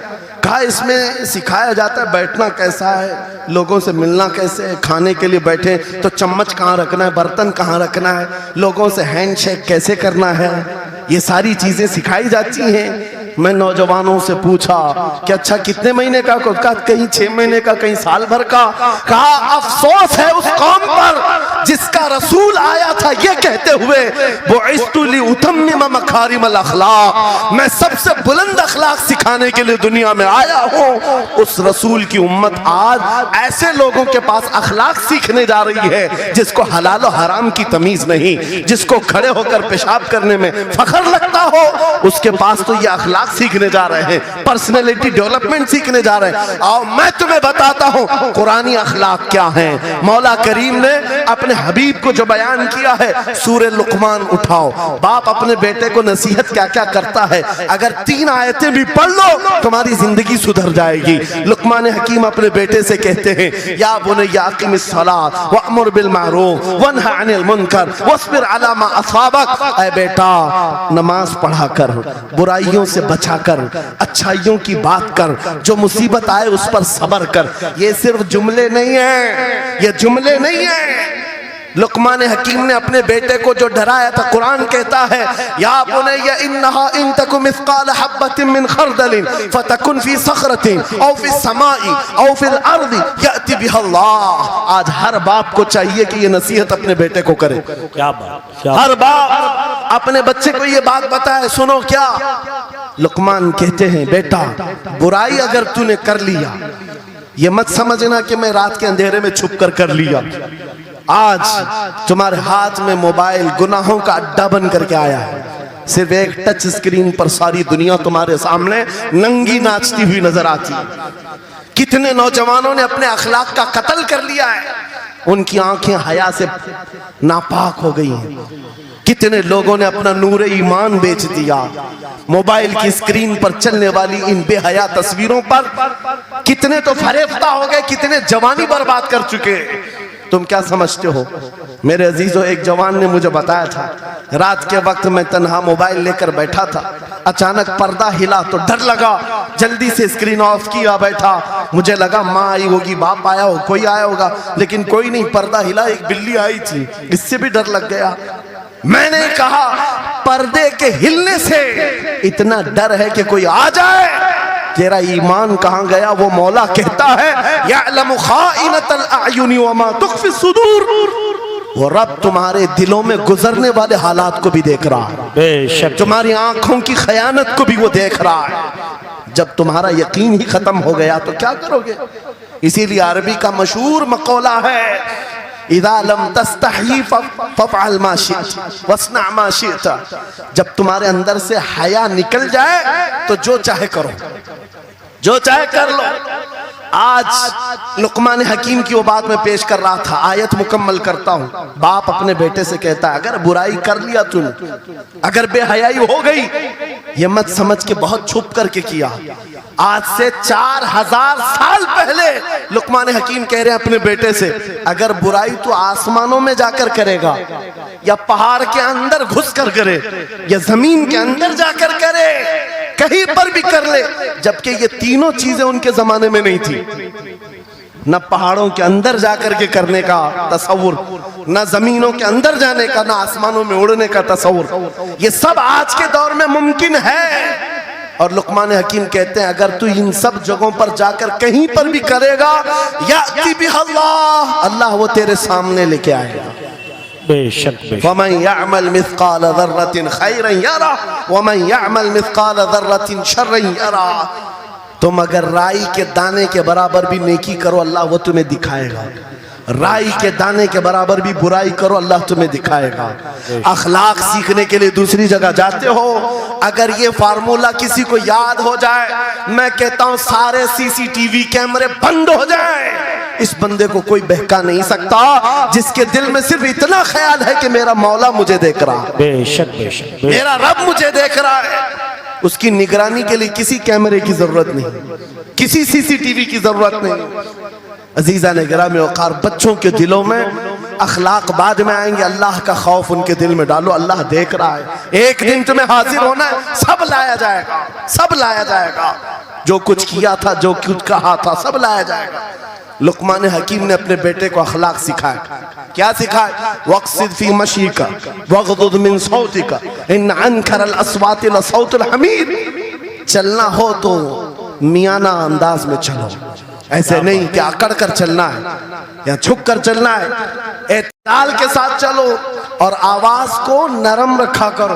कहा इसमें सिखाया जाता है बैठना कैसा है, लोगों से मिलना कैसे है, खाने के लिए बैठे तो चम्मच कहाँ रखना है, बर्तन कहाँ रखना है, लोगों से हैंडशेक कैसे करना है, ये सारी चीजें सिखाई जाती हैं। मैं नौजवानों से पूछा कि अच्छा कितने महीने का? कहा कहीं 6 महीने का, कहीं साल भर का। कहा अफसोस है उस कौम पर जिसका रसूल आया था ये कहते हुए बुइस्तु लिउतम्मिम मकारिमल अखलाक, मैं सबसे बुलंद अखलाक सिखाने के लिए दुनिया में आया हूँ। उस रसूल की उम्मत आज ऐसे लोगों के पास अखलाक सीखने जा रही है जिसको हलाल और हराम की तमीज नहीं, जिसको खड़े होकर पेशाब करने में फख्र लगता हो, उसके पास तो ये अखलाक सीखने जा रहे हैं, पर्सनैलिटी डेवलपमेंट सीखने जा रहे हैं। आओ मैं तुम्हें बताता हूं कुरानी अखलाक क्या है। मौला करीम ने अपने हबीब को जो बयान किया है, सूरह लुकमान उठाओ, बाप अपने बेटे को नसीहत क्या क्या करता है, अगर 3 आयतें भी पढ़ लो तुम्हारी जिंदगी सुधर जाएगी। लुकमान हकीम अपने बेटे से कहते हैं या बुनय्या अक़िमिस सलात वअमुर बिल मारूफ वन्हा अनिल मुनकर वस्बिर अला मा असाबक, ऐ बेटा नमाज पढ़ा कर, बुराइयों से बचा कर, अच्छाइयों की बात कर, जो मुसीबत आए उस पर सब्र कर। ये सिर्फ जुमले नहीं है, ये जुमले नहीं है। लुकमान हकीम ने अपने बेटे को जो डराया था, कुरान कहता है या बुनय्या इन्नहा इन तकु मिस्काल हब्बतिन मिन खरदलिन फतकुन फी सखरतिन औ फी समाई औ फिल अर्दी याति बिहल्लाह। आज हर बाप को चाहिए कि ये नसीहत अपने बेटे को करे।
क्या बात,
हर बाप अपने बच्चे को ये बात बताए, सुनो क्या लुकमान कहते हैं, बेटा बुराई अगर तूने कर लिया, ये मत समझना कि मैं रात के अंधेरे में छुप कर लिया। आज तुम्हारे हाथ में मोबाइल गुनाहों का अड्डा बन करके आया है। सिर्फ एक टच स्क्रीन पर सारी दुनिया तुम्हारे सामने नंगी नाचती हुई नजर आती है। कितने नौजवानों ने अपने अखलाक का कत्ल कर लिया है, उनकी आंखें हया से नापाक हो गई हैं। कितने लोगों ने अपना नूर ईमान बेच दिया मोबाइल की स्क्रीन पर चलने वाली इन बेहया तस्वीरों पर। कितने तो फरेफ्ता हो गए, कितने जवानी बर्बाद कर चुके। तुम क्या समझते हो? मेरे अजीजों, एक जवान ने मुझे बताया था, रात के वक्त मैं तन्हा मोबाइल लेकर बैठा था, अचानक पर्दा हिला तो डर लगा, जल्दी से स्क्रीन ऑफ किया, बैठा। मुझे लगा माँ आई होगी, बाप आया हो, कोई आया होगा, लेकिन कोई नहीं। पर्दा हिला, एक बिल्ली आई थी, इससे भी डर लग गया। मैंने कहा पर्दे के हिलने से इतना डर है कि कोई आ जाए, तेरा ईमान कहां गया? वो मौला कहता है यअलमु खाइनतल अयुनि व मा तुख्फी सुदूर। वो रब तुम्हारे दिलों में गुजरने वाले हालात को भी देख रहा है,
बेशक
तुम्हारी आंखों की खयानत को भी वो देख रहा है। जब तुम्हारा यकीन ही खत्म हो गया तो क्या करोगे? इसीलिए अरबी का मशहूर मकौला है, इज़ा लम तस्तही फफ़अल मा शिअत वस्ना मा शिअत। जब तुम्हारे अंदर से हया निकल जाए तो जो चाहे करो, जो चाहे कर लो। आज लुकमान हकीम की वो बात मैं पेश कर रहा था, आयत मुकम्मल करता हूँ। बाप अपने बेटे से कहता है, अगर बुराई कर लिया तूने, अगर बेहयाई हो गई, ये मत समझ के बहुत छुप करके किया। आज से 4000 साल पहले लुकमान हकीम कह रहे हैं अपने बेटे से, अगर बुराई तो आसमानों में जाकर करेगा, या पहाड़ के अंदर घुस कर करे, या जमीन के अंदर जाकर करे, कहीं पर भी कर ले। जबकि ये तीनों चीजें उनके जमाने में नहीं थी। न पहाड़ों के अंदर जाकर के करने का तसव्वुर, न जमीनों के अंदर जाने का, न आसमानों में उड़ने का तसव्वुर। ये सब आज के दौर में मुमकिन है। और लुकमान हकीम कहते हैं, अगर तू इन सब जगहों पर जाकर कहीं पर भी करेगा, याती बिहल्लाह, अल्लाह वो तेरे सामने लेके आएगा।
बेशक
वमन यअमल मिस्काल ज़र्रतिन खैरन यरा वमन यअमल मिस्काल ज़र्रतिन शर्रन यरा। तुम अगर राई के दाने के बराबर भी नेकी करो, अल्लाह वो तुम्हें दिखाएगा। राई के दाने के बराबर भी बुराई करो, अल्लाह तुम्हें दिखाएगा। अखलाक सीखने के लिए दूसरी जगह जाते हो, अगर ये फार्मूला किसी को याद हो जाए, मैं कहता हूं सारे सीसीटीवी कैमरे बंद हो जाए, इस बंदे को कोई बहका नहीं सकता, जिसके दिल में सिर्फ इतना ख्याल है कि मेरा मौला मुझे देख रहा है,
बेशक बेशक
मेरा रब मुझे देख रहा है। उसकी निगरानी के लिए किसी कैमरे की जरूरत नहीं, किसी सीसीटीवी की जरूरत नहीं। अजीजा ने गिरामी वक़ार, बच्चों के दिलों में अखलाक बाद में आएंगे, अल्लाह का खौफ उनके दिल में डालो। अल्लाह देख रहा है, एक दिन तुम्हें हाजिर होना है, सब लाया जाएगा, सब लाया जाएगा। जो कुछ किया था, जो कुछ कहा था, सब लाया जाएगा। लुकमान हकीम ने अपने बेटे को अखलाक सिखाया। क्या सिखाया? वक़्सिद फी मशीका वग़दुद मिन सौतिका इन अनकरल अस्वाति लसौतुल हमीर। चलना हो तो मियाना अंदाज में चलो, ऐसे नहीं कि अकड़ कर चलना है या झुक कर चलना है। एतदाल के साथ चलो और आवाज को नरम रखा करो।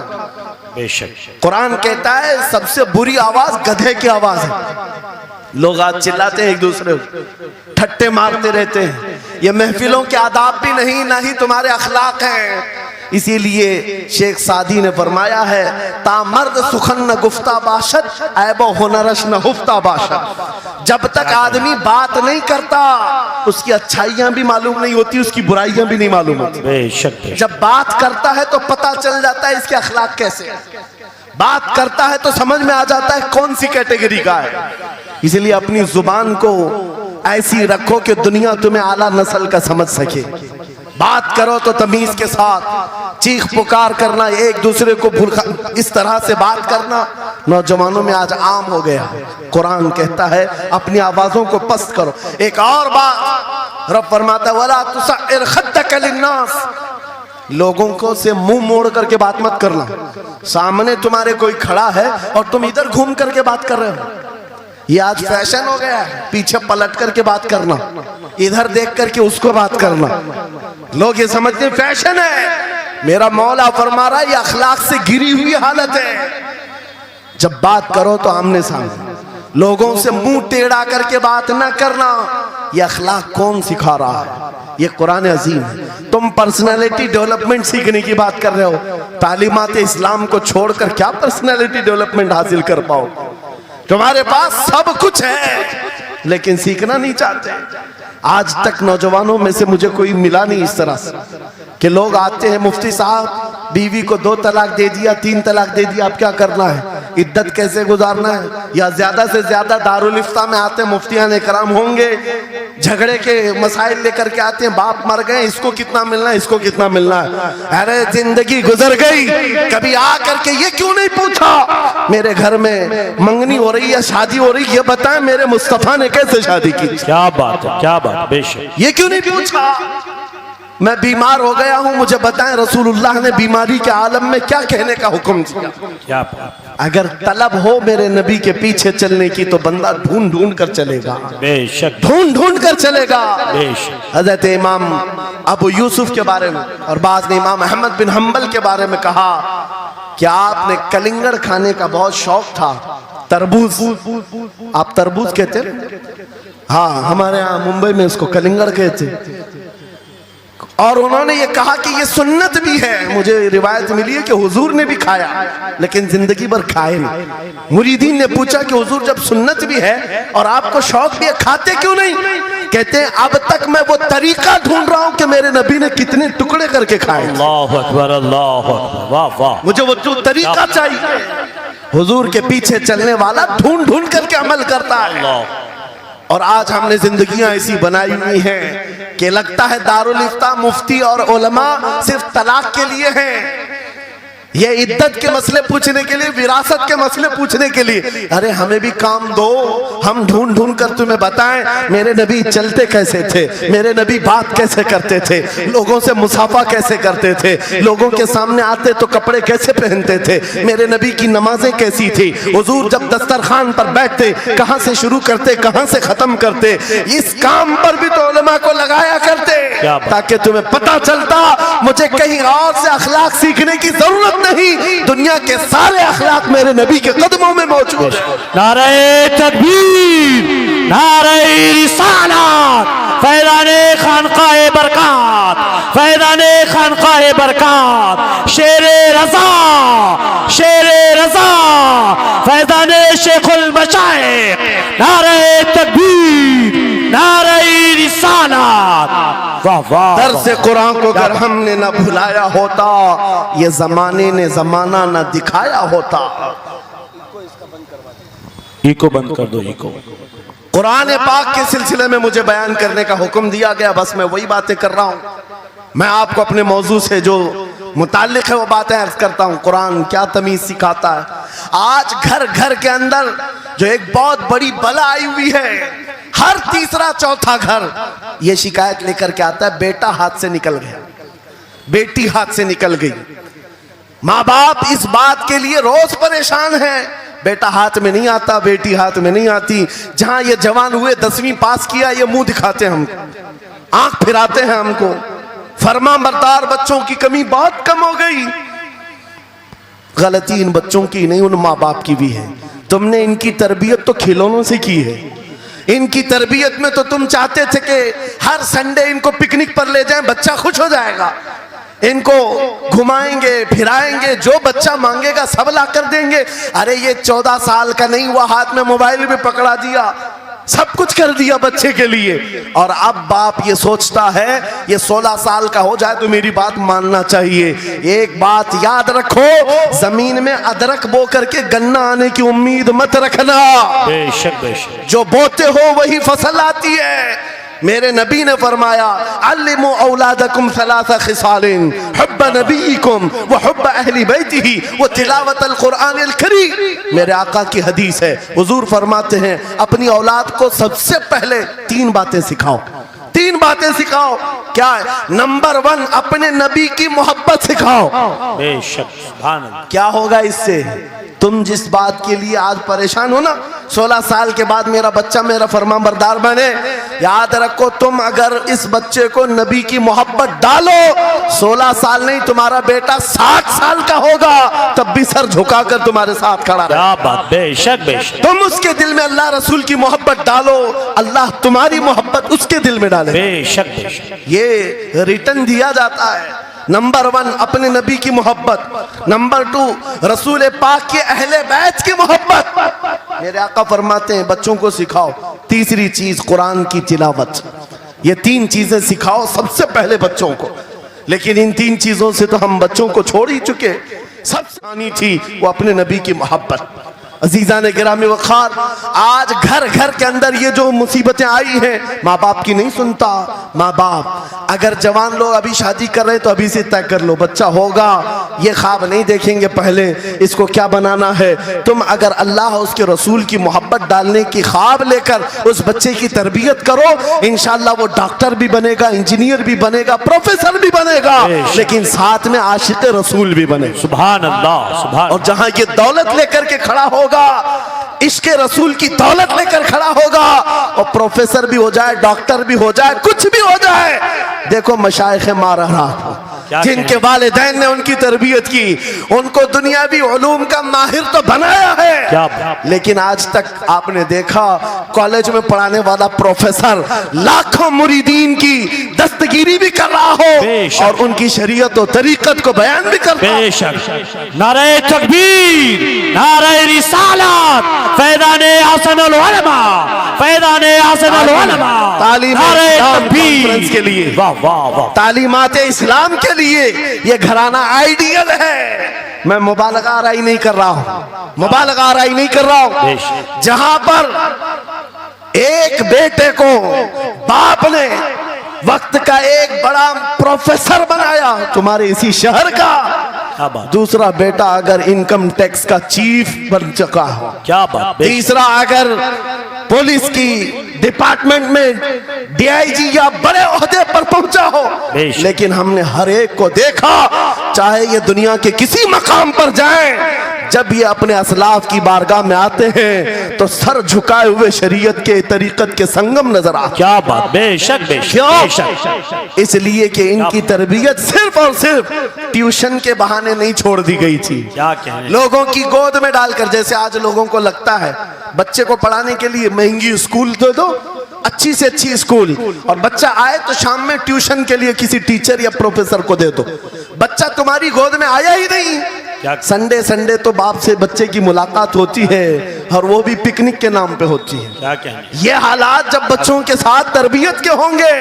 बेशक
कुरान कहता है सबसे बुरी आवाज गधे की आवाज है। लोग आज चिल्लाते हैं, एक दूसरे को ठट्टे मारते रहते हैं। ये महफिलों के आदाब भी नहीं, ना ही तुम्हारे अखलाक हैं। इसीलिए शेख सादी ने फरमाया है, तामर्द सुखन न गुफ्ता बाशत ऐबो हुनरश न हुफ्ता बाशत। जब तक आदमी बात नहीं करता, उसकी अच्छाइयां भी मालूम नहीं होती, उसकी बुराइयां भी नहीं मालूम होती।
बेशक
जब बात करता है तो पता चल जाता है इसके अखलाक कैसे। बात करता है तो समझ में आ जाता है कौन सी कैटेगरी का है। इसलिए अपनी जुबान को ऐसी रखो कि दुनिया तुम्हें आला नस्ल का समझ सके। बात करो तो तमीज के साथ, चीख पुकार करना, एक दूसरे को इस तरह से बात करना नौजवानों में आज आम हो गया। कुरान कहता है अपनी आवाजों को पस्त करो। एक और बात रब फरमाता है, वला तुसइर खद्दक लिन्नास, लोगों को से मुंह मोड़ करके बात मत करना। सामने तुम्हारे कोई खड़ा है और तुम इधर घूम करके बात कर रहे हो, ये आज फैशन हो गया है। पीछे पलट करके बात करना, इधर देख करके उसको बात करना, लोग ये समझते हैं फैशन है। मेरा मौला फरमा रहा है ये अखलाक से गिरी हुई हालत है। जब बात करो तो आमने सामने, लोगों से मुंह टेढ़ा करके बात ना करना। ये अखलाक कौन सिखा रहा है? ये कुरान अजीम है। तुम पर्सनालिटी डेवलपमेंट सीखने की बात कर रहे हो, तालीमात इस्लाम को छोड़कर क्या पर्सनालिटी डेवलपमेंट हासिल कर पाओ? तुम्हारे पास सब कुछ है लेकिन सीखना नहीं चाहते। आज तक नौजवानों में से मुझे कोई मिला नहीं इस तरह से कि लोग आते हैं, मुफ्ती साहब बीवी को 2 तलाक दे दिया, 3 तलाक दे दिया, अब क्या करना है, इद्दत कैसे गुजारना है? या ज्यादा से ज्यादा दारुल इफ्ता में आते हैं, मुफ्तियान इकराम होंगे, झगड़े के मसाइल लेकर के आते हैं, बाप मर गए, इसको कितना मिलना है, इसको कितना मिलना है। अरे जिंदगी गुजर गई, कभी आ करके ये क्यों नहीं पूछा मेरे घर में मंगनी हो रही है, शादी हो रही, ये बताएं मेरे मुस्तफा ने कैसे शादी की?
क्या बात है, क्या बात, बेशक
ये क्यों नहीं पूछा? मैं बीमार हो गया हूं, मुझे बताएं रसूलुल्लाह ने बीमारी के आलम में क्या कहने का हुक्म दिया।
क्या बात।
अगर तलब हो मेरे नबी के पीछे चलने की तो बंदा ढूंढ ढूंढ कर चलेगा,
बेशक
ढूंढ ढूंढ कर चलेगा।
बेशक।
हजरत इमाम अबू यूसुफ के बारे में और बाद में इमाम अहमद बिन हम्बल के बारे में कहा कि आपने कलिंगड़ खाने का बहुत शौक था, तरबूज, आप तरबूज कहते हैं? हाँ, हमारे यहाँ मुंबई में इसको कलिंगड़ कहते। और उन्होंने ये कहा कि ये सुन्नत भी है। मुझे रिवायत मिली है कि हुजूर ने भी खाया लेकिन जिंदगी भर खाए नहीं। मुरीदीन ने पूछा कि हुजूर जब सुन्नत भी है और आपको शौक भी है, खाते क्यों नहीं? कहते हैं अब तक मैं वो तरीका ढूंढ रहा हूं कि मेरे नबी ने कितने टुकड़े करके खाए।
अल्लाहु अकबर, अल्लाहु अकबर, वाह वाह।
मुझे वो जो तरीका चाहिए। हुजूर के पीछे चलने वाला ढूंढ ढूंढ करके अमल करता है। और आज हमने जिंदगियां ऐसी बनाई हुई हैं कि लगता है दारुल इफ्ता मुफ्ती और उलमा सिर्फ तलाक के लिए हैं, ये इद्दत के मसले पूछने के लिए, विरासत के मसले पूछने के लिए। अरे हमें भी काम दो, हम ढूंढ ढूंढ कर तुम्हें बताएं मेरे नबी चलते कैसे थे, मेरे नबी बात कैसे करते थे, लोगों से मुसाफा कैसे करते थे, लोगों के सामने आते तो कपड़े कैसे पहनते थे, मेरे नबी की नमाजें कैसी थी, हुजूर जब दस्तरखान पर बैठते कहां से शुरू करते कहां से खत्म करते। इस काम पर भी तो उलमा को लगाया करते ताकि तुम्हें पता चलता मुझे कहीं और से अखलाक सीखने की जरूरत नहीं, दुनिया के सारे अखलाक मेरे नबी के कदमों में मौजूद है।
नारे तकबीर, नारे रिसालत, फैज़ाने खानकाए बरकत, फैज़ाने खानकाए बरकत, शेरे रज़ा, शेरे रज़ा, फैज़ाने शेखुल मशाइख, नारे तकबीर, नारे रिसालत, वाह वाह।
दर्स कुरान को अगर हमने न भुलाया होता, ये जमाने ने जमाना न दिखाया होता।
इको बंद कर दो, इको।
कुरान पाक के सिलसिले में मुझे बयान करने का हुक्म दिया गया, बस मैं वही बातें कर रहा हूं। मैं आपको अपने मौजू से जो मुताल्लिक है वो बातें अर्ज करता हूं। कुरान क्या तमीज सिखाता है। आज घर घर के अंदर जो एक बहुत बड़ी बला आई हुई है, हर तीसरा चौथा घर ये शिकायत लेकर के आता है बेटा हाथ से निकल गया, बेटी हाथ से निकल गई। माँ बाप इस बात के लिए रोज परेशान है, बेटा हाथ में नहीं आता, बेटी हाथ में नहीं आती। जहां ये जवान हुए 10वीं पास किया, ये मुंह दिखाते हैं हमको, आंख फिराते हैं हमको। फरमा बरदार बच्चों की कमी बहुत कम हो गई। गलती इन बच्चों की नहीं, उन माँ बाप की भी है। तुमने इनकी तरबियत तो खिलौनों से की है। इनकी तरबियत में तो तुम चाहते थे कि हर संडे इनको पिकनिक पर ले जाएं, बच्चा खुश हो जाएगा, इनको घुमाएंगे फिराएंगे, जो बच्चा मांगेगा सब ला कर देंगे। अरे ये 14 साल का नहीं हुआ, हाथ में मोबाइल भी पकड़ा दिया, सब कुछ कर दिया बच्चे के लिए। और अब बाप ये सोचता है ये 16 साल का हो जाए तो मेरी बात मानना चाहिए। एक बात याद रखो, जमीन में अदरक बो करके गन्ना आने की उम्मीद मत रखना।
बेशक बेशक।
जो बोते हो वही फसल आती है। मेरे नबी ने फरमाया अल्लिमु औलादकुम सलासा खिसालिन हुब्ब नबीकुम व हुब्ब अहली बैतिही व तिलावतल कुरानिल करीम। मेरे आका की हदीस है, हुजूर फरमाते हैं अपनी औलाद को सबसे पहले 3 बातें सिखाओ, 3 बातें सिखाओ। क्या है? नंबर 1 अपने नबी की मोहब्बत सिखाओ।
बेशक, सुभान अल्लाह।
क्या होगा इससे? तुम जिस बात के लिए आज परेशान हो ना, 16 साल के बाद मेरा बच्चा मेरा फरमाबरदार बने, याद रखो तुम अगर इस बच्चे को नबी की मोहब्बत डालो, 16 साल नहीं तुम्हारा बेटा 60 साल का होगा, तब भी सर झुकाकर तुम्हारे साथ खड़ा रहे।
क्या बात। बेशक बेशक।
तुम उसके दिल में अल्लाह रसूल की मोहब्बत डालो, अल्लाह तुम्हारी मोहब्बत उसके दिल में डाले।
बेशक बेशक।
ये रिटर्न दिया जाता है। नंबर 1 अपने नबी की मोहब्बत, नंबर 2 रसूल पाक के अहले बैत की मोहब्बत। मेरे आका फरमाते हैं बच्चों को सिखाओ। तीसरी चीज कुरान की तिलावत। ये 3 चीजें सिखाओ सबसे पहले बच्चों को। लेकिन इन 3 चीजों से तो हम बच्चों को छोड़ ही चुके। सबसे आनी थी वो अपने नबी की मोहब्बत। अजीजा ने गिरामी वखार, आज घर घर के अंदर ये जो मुसीबतें आई हैं, माँ बाप की नहीं सुनता। माँ बाप अगर जवान लोग अभी शादी कर रहे हैं तो अभी से तय कर लो, बच्चा होगा, ये ख्वाब नहीं देखेंगे पहले इसको क्या बनाना है। तुम अगर अल्लाह उसके रसूल की मोहब्बत डालने की ख्वाब लेकर उस बच्चे की तरबियत करो, इंशाअल्लाह वो डॉक्टर भी बनेगा, इंजीनियर भी बनेगा, प्रोफेसर भी बनेगा, लेकिन साथ में आशिक रसूल भी बने।
सुभान अल्लाह, सुभान।
और जहां ये दौलत लेकर के खड़ा होगा, इश्क रसूल की दौलत लेकर खड़ा होगा, और प्रोफेसर भी हो जाए, डॉक्टर भी हो जाए, कुछ भी हो जाए। देखो मशाइख मारा रहा, जिनके वालिदैन ने उनकी तरबियत की, उनको दुनियावी उलूम का माहिर तो बनाया है, लेकिन आज तक आपने देखा कॉलेज में पढ़ाने वाला प्रोफेसर लाखों मुरीदीन की दस्तगीरी भी कर रहा हो और उनकी शरीयत और तरीकत को बयान भी कर रहा हो।
नारे तकबीर, नारे रिसालत, फैज़ाने हसनुल उलमा, फैज़ाने हसनुल उलमा,
तालीम कॉन्फ्रेंस के लिए,
वाह वाह वाह,
तालीमात इस्लाम के लिए ये घराना आइडियल है। मैं मुबालगा आराई नहीं कर रहा हूं, मुबालगा आराई नहीं कर रहा हूं। जहां पर एक बेटे को बाप ने वक्त का एक बड़ा प्रोफेसर बनाया तुम्हारे इसी शहर का, दूसरा बेटा अगर इनकम टैक्स का चीफ बन चुका हो,
क्या बात,
तीसरा अगर पुलिस की डिपार्टमेंट में डीआईजी या बड़े ओहदे पर पहुंचा हो, लेकिन हमने हर एक को देखा, चाहे ये दुनिया के किसी मकाम पर जाएं, जब ये अपने असलाफ की बारगाह में आते हैं तो सर झुकाए हुए शरीयत के तरीकत के संगम नजर आते।
क्या बात, बेशक बेशक।
इसलिए कि इनकी तरबियत सिर्फ और सिर्फ ट्यूशन के बहाने नहीं छोड़ दी गई थी,
क्या कहने,
लोगों की गोद में डालकर। जैसे आज लोगों को लगता है बच्चे को पढ़ाने के लिए महंगी स्कूल दे दो, अच्छी से अच्छी स्कूल, और बच्चा आए तो शाम में ट्यूशन के लिए किसी टीचर या प्रोफेसर को दे दो। बच्चा तुम्हारी गोद में आया ही नहीं। संडे संडे तो बाप से बच्चे की मुलाकात होती है, और वो भी पिकनिक के नाम पे होती है।
क्या कहने,
ये हालात जब बच्चों के साथ तरबियत के होंगे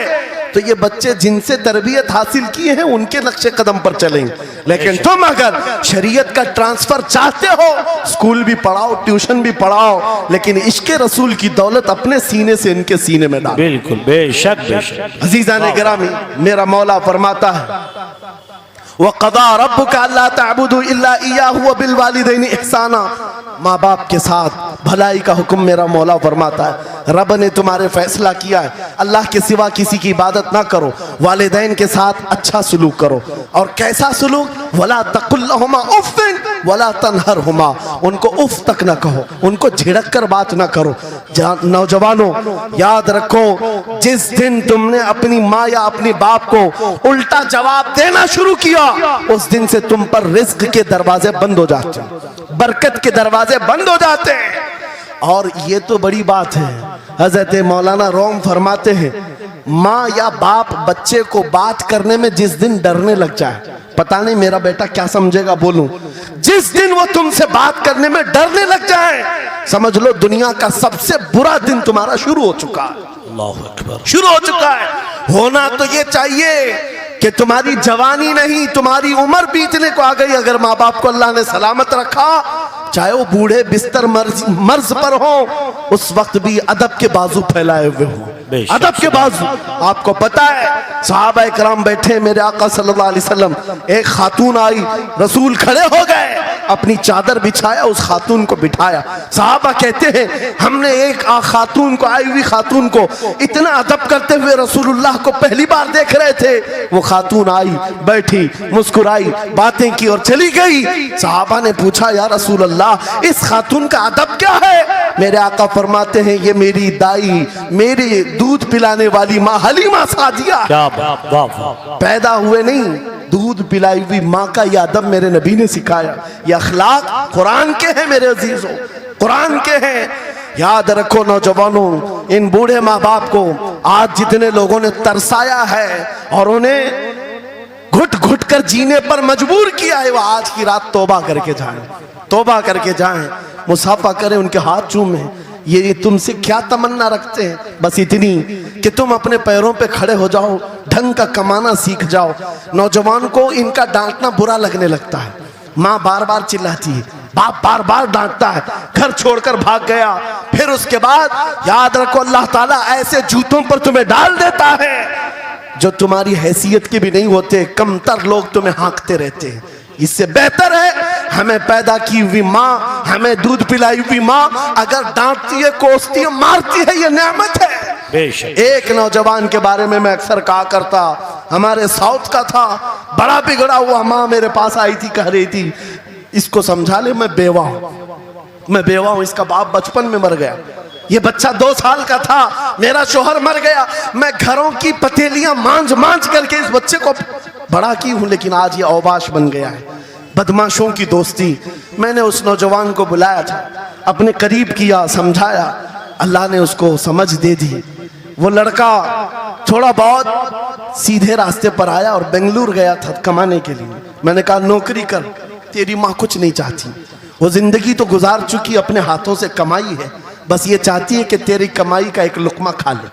तो ये बच्चे जिनसे तरबियत हासिल किए हैं उनके नक्शे कदम पर चलेंगे। लेकिन तुम अगर शरीयत का ट्रांसफर चाहते हो, स्कूल भी पढ़ाओ, ट्यूशन भी पढ़ाओ, लेकिन इश्क़े रसूल की दौलत अपने सीने से इनके सीने में डालो।
बिल्कुल, बेशक बेशक।
अजीज़ा ने गिरामी, मेरा मौला फरमाता है, वक़ज़ा रब्बुका अल्ला तअबुदू इल्ला इय्याहु व बिल वालिदैनि इहसाना। माँ बाप के साथ भलाई का हुक्म मेरा मौला फरमाता है। रब ने तुम्हारे फैसला किया है अल्लाह के सिवा किसी की इबादत ना करो, वालिदैन के साथ अच्छा सलूक करो। और कैसा सलूक? वला तकुल लहुमा उफ़्फ़िन वला तनहरहुमा, उनको उफ तक ना कहो, उनको झिड़क कर बात ना करो। नौजवानों याद रखो, जिस दिन तुमने अपनी माँ या अपने बाप को उल्टा जवाब देना शुरू किया, उस दिन से तुम पर रिज्क के दरवाजे बंद हो जाते हैं, बरकत के दरवाजे बंद हो जाते हैं। और ये तो बड़ी बात है, हजरत मौलाना रोम फरमाते हैं, माँ या बाप बच्चे को बात करने में जिस दिन डरने लग जाए, पता नहीं मेरा बेटा क्या समझेगा बोलूं, जिस दिन वो तुमसे बात करने में डरने लग जाए, समझ लो दुनिया का सबसे बुरा दिन तुम्हारा शुरू हो चुका है।
अल्लाहु अकबर,
शुरू हो चुका है। होना तो ये चाहिए कि तुम्हारी जवानी नहीं, तुम्हारी उम्र बीतने को आ गई, अगर माँ बाप को अल्लाह ने सलामत रखा, चाहे वो बूढ़े बिस्तर मर्ज पर हो, उस वक्त भी अदब के बाजू फैलाए हुए हो, अदब के बाजू। आपको पता है सहाबा इकराम बैठे, मेरे आका सल्लल्लाहु अलैहि वसल्लम, एक खातून आई, रसूल खड़े हो गए, अपनी चादर बिछाया, उस खातून को बिठाया। सहाबा कहते हैं हमने एक खातून को, आई हुई खातून को इतना अदब करते हुए रसूलुल्लाह को पहली बार देख रहे थे। वो खातून आई, बैठी, मुस्कुराई, बातें की और चली गई। सहाबा ने पूछा या रसूल अल्लाह, इस खातून का अदब क्या है? मेरे आका फरमाते हैं ये मेरी दाई, मेरी दूध पिलाने वाली माँ हलीमा सादिया, पैदा हुए नहीं, दूध पिलाई हुई माँ का यह अदब मेरे नबी ने सिखाया। यह अखलाक कुरान के हैं मेरे अजीजों, कुरान के हैं। याद रखो नौजवानों, इन बूढ़े माँ बाप को आज जितने लोगों ने तरसाया है और उन्हें घुट घुट कर जीने पर मजबूर किया है, वो आज की रात तौबा करके जाएं, तौबा करके जाएं, मुसाफा करें, उनके हाथ चूमें। ये तुमसे क्या तमन्ना रखते हैं? बस इतनी कि तुम अपने पैरों पे खड़े हो जाओ, ढंग का कमाना सीख जाओ। नौजवान को इनका डांटना बुरा लगने लगता है, माँ बार बार चिल्लाती है, बाप बार बार डांटता है, घर छोड़कर भाग गया। फिर उसके बाद याद रखो, अल्लाह ताला ऐसे जूतों पर तुम्हें डाल देता है जो तुम्हारी हैसियत के भी नहीं होते, कमतर लोग तुम्हें हाँकते रहते हैं। इससे बेहतर है हमें पैदा की हुई माँ, हमें दूध पिलाई हुई माँ अगर डांटती है, कोसती है, मारती है, ये नेमत है।
बेशक।
एक नौजवान के बारे में मैं अक्सर कहा करता, हमारे साउथ का था, बड़ा बिगड़ा हुआ, माँ मेरे पास आई थी, कह रही थी इसको समझा ले, मैं बेवा हूं, इसका बाप बचपन में मर गया, ये बच्चा 2 साल का था, मेरा शोहर मर गया, मैं घरों की पतेलियां मांझ करके इस बच्चे को बड़ा की हूं, लेकिन आज ये औबाश बन गया है। बदमाशों की दोस्ती। मैंने उस नौजवान को बुलाया था, अपने करीब किया, समझाया, अल्लाह ने उसको समझ दे दी। वो लड़का थोड़ा बहुत सीधे रास्ते पर आया और बेंगलुरु गया था कमाने के लिए। मैंने कहा नौकरी कर, तेरी माँ कुछ नहीं चाहती, वो जिंदगी तो गुजार चुकी, अपने हाथों से कमाई है, बस ये चाहती है कि तेरी कमाई का एक लुकमा खा ले।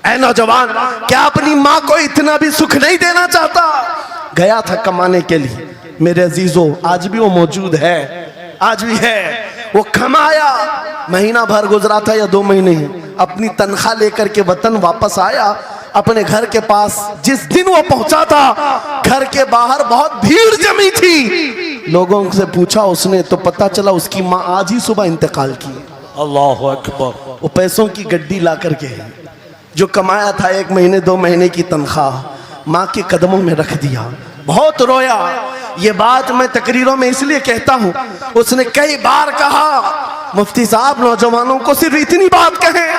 ऐ नौजवान, क्या अपनी माँ को इतना भी सुख नहीं देना चाहता? गया था कमाने के लिए। मेरे अजीजों, आज भी वो मौजूद है, आज भी है। वो कमाया, महीना भर गुजरा था या 2 महीने, अपनी तनख्वाह लेकर के वतन वापस आया। अपने घर के पास जिस दिन वो पहुंचा था, घर के बाहर बहुत भीड़ जमी थी। लोगों से पूछा उसने तो पता चला उसकी माँ आज ही सुबह इंतकाल की।
अल्लाहु अकबर।
वो पैसों की गड्डी ला करके जो कमाया था 1 महीने 2 महीने की तनख्वाह, माँ के कदमों में रख दिया। बहुत रोया। ये बात मैं तकरीरों में इसलिए कहता हूँ, उसने कई बार कहा मुफ्ती साहब नौजवानों को सिर्फ इतनी बात कहें,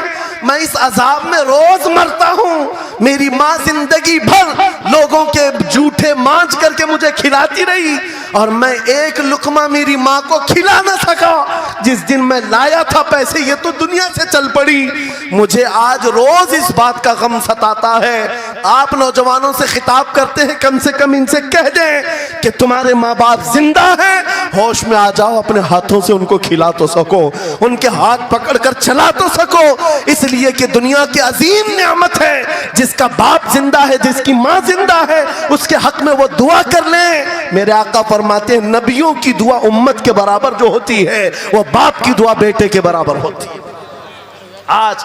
मैं इस अजाब में रोज मरता हूँ, मेरी माँ जिंदगी भर लोगों के जूठे मांझ करके मुझे खिलाती रही और मैं एक लुकमा मेरी माँ को खिला ना सका। जिस दिन मैं लाया था पैसे, ये तो दुनिया से चल पड़ी। मुझे आज रोज इस बात का गम सताता है। आप नौजवानों से खिताब करते हैं, कम से कम इनसे कह दें कि तुम्हारे माँ बाप जिंदा हैं, होश में आ जाओ, अपने हाथों से उनको खिला तो सको, उनके हाथ पकड़कर चला तो सको, इसलिए कि दुनिया की अजीम नेमत है। जिसका बाप जिंदा है, जिसकी माँ जिंदा है, उसके हक में वो दुआ कर ले। मेरे आका फरमाते हैं नबियों की दुआ उम्मत के बराबर जो होती है, वो बाप की दुआ बेटे के बराबर होती है। आज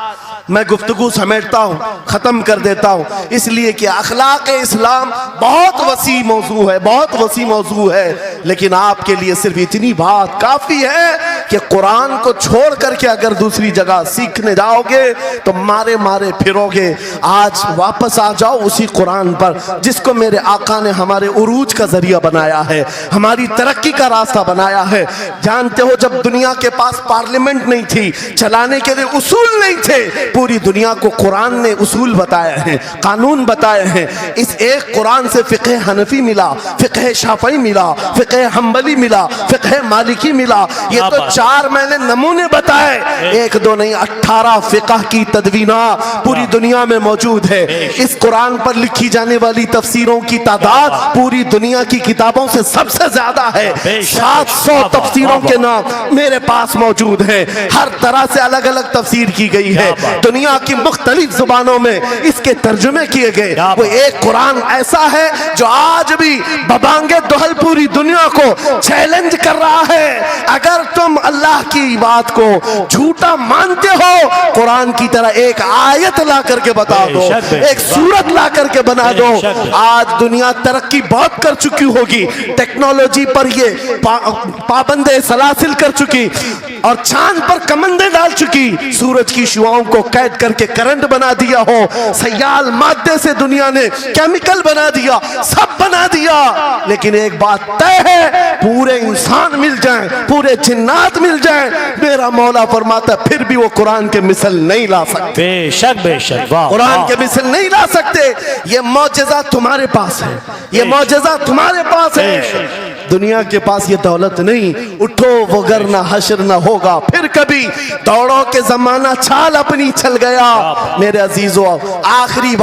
मैं गुफ्तगू समेटता हूँ, ख़त्म कर देता हूँ, इसलिए कि अखलाक इस्लाम बहुत वसी मौजू है, बहुत वसी मौजू है, लेकिन आपके लिए सिर्फ इतनी बात काफ़ी है कि कुरान को छोड़ करके अगर दूसरी जगह सीखने जाओगे तो मारे मारे फिरोगे। आज वापस आ जाओ उसी कुरान पर जिसको मेरे आका ने हमारे उरूज का जरिया बनाया है, हमारी तरक्की का रास्ता बनाया है। जानते हो, जब दुनिया के पास पार्लियामेंट नहीं थी, चलाने के लिए उसूल नहीं थे, पूरी दुनिया को कुरान ने उसूल बताए हैं, कानून बताए हैं। इस एक कुरान से फिक़्ह हनफी मिला, फिक़्ह शाफ़ई मिला, फिक़्ह हम्बली मिला, फिक़्ह मालिकी मिला। ये तो 4 मैंने नमूने बताए, 1 2 नहीं, 18 फिक़्ह की तदवीना पूरी दुनिया में मौजूद है। इस कुरान पर लिखी जाने वाली तफसीरों की तादाद पूरी दुनिया की किताबों से सबसे ज्यादा है। 700 तफसीरों के नाम मेरे पास मौजूद है, हर तरह से अलग अलग तफसीर की गई है, दुनिया की मुख्तलिफ जुबानों में इसके तर्जुमे किए गए। वो एक कुरान ऐसा है जो आज भी बबांगे दोहल पूरी दुनिया को चैलेंज कर रहा है। अगर तुम अल्लाह की बात को झूठा मानते हो, कुरान की तरह एक आयत ला करके बता दो, एक सूरत ला करके बना दो। आज दुनिया तरक्की बहुत कर चुकी होगी, टेक्नोलॉजी पर ये पाबंदे सलासिल कर चुकी और चांद पर कमंदे डाल चुकी, सूरज की शुआओं को कैद करके करंट बना दिया हो, सयाल मादे से दुनिया ने केमिकल बना दिया, सब बना दिया। लेकिन एक बात तय है, पूरे इंसान मिल जाएं, पूरे जिन्नात मिल जाएं, मेरा मौला फरमाता फिर भी वो कुरान के मिसल नहीं ला सकते।
बेशक बेशक, वाह,
कुरान के मिसल नहीं ला सकते। ये मौजज़ा तुम्हारे पास है, ये मौजज़ा तुम्हारे पास है, दुनिया के पास ये दौलत नहीं। उठो वगरना हश्र न होगा फिर कभी, दौड़ो के जमाना चाल अपनी चल गया। मेरे अजीजों, आखिरी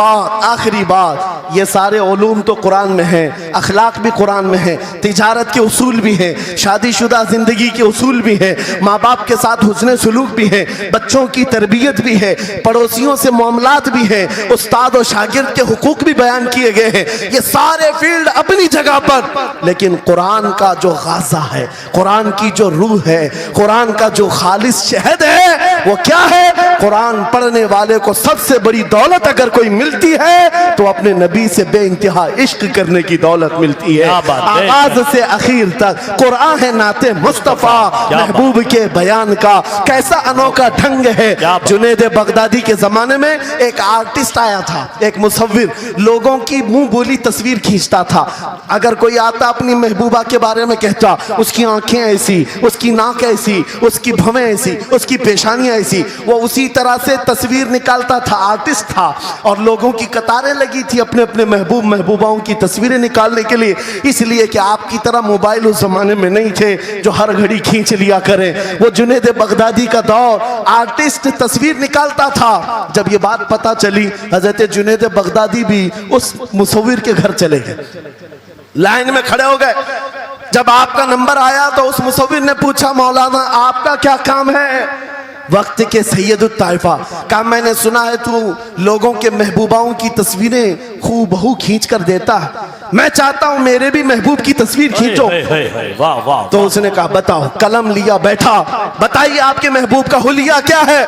बात, ये सारे उलूम तो कुरान में हैं, अखलाक भी कुरान में है, तिजारत के उसूल भी हैं, शादीशुदा जिंदगी के उसूल भी हैं, माँ बाप के साथ हुस्न सुलूक भी है, बच्चों की तरबियत भी है, पड़ोसियों से मामलात भी है, उस्ताद और शागिर्द के हुकूक भी बयान किए गए हैं। ये सारे फील्ड अपनी जगह पर, लेकिन कुरान कुरान का जो गाजा है, कुरान की जो रूह है, कुरान का जो खालिस शहद है, वो क्या है? कुरान पढ़ने वाले को सबसे बड़ी दौलत अगर कोई मिलती है तो अपने नबी से बेइंतहा इश्क करने की दौलत मिलती है। आगाज से आखिर तक कुरान है नाते मुस्तफा, महबूब के बयान का कैसा अनोखा ढंग है। जुनैद बगदादी के जमाने में एक आर्टिस्ट आया था, एक मुसव्विर, लोगों की मुंह बोली तस्वीर खींचता था। अगर कोई आता अपनी महबूबा के बारे में कहता, उसकी आंखें ऐसी, उसकी नाक ऐसी, उसकी भवें ऐसी, उसकी पेशानियां ऐसी, वो उसी तरह से तस्वीर निकालता था। आर्टिस्ट था और लोगों की कतारें लगी थी अपने अपने महबूब महबूबाओं की तस्वीरें निकालने के लिए, इसलिए कि आपकी तरह मोबाइल उस जमाने में नहीं थे जो हर घड़ी खींच लिया करें। वो जुनैद बगदादी का दौर, आर्टिस्ट तस्वीर निकालता था। जब ये बात पता चली, हजरत जुनैद बगदादी भी उस मुसव्विर के घर चले गए, लाइन में खड़े हो गए। जब आपका नंबर आया तो उस मुसव्विर ने पूछा, मौलाना आपका क्या काम है? वक्त के सैयदुत ताइफा का मैंने सुना है तू लोगों के महबूबाओं की तस्वीरें खूबहू खींच कर देता है, मैं चाहता हूं मेरे भी महबूब की तस्वीर खींचो।
वाह वाह।
तो उसने कहा बताओ, कलम लिया बैठा, बताइए आपके महबूब का हुलिया क्या है?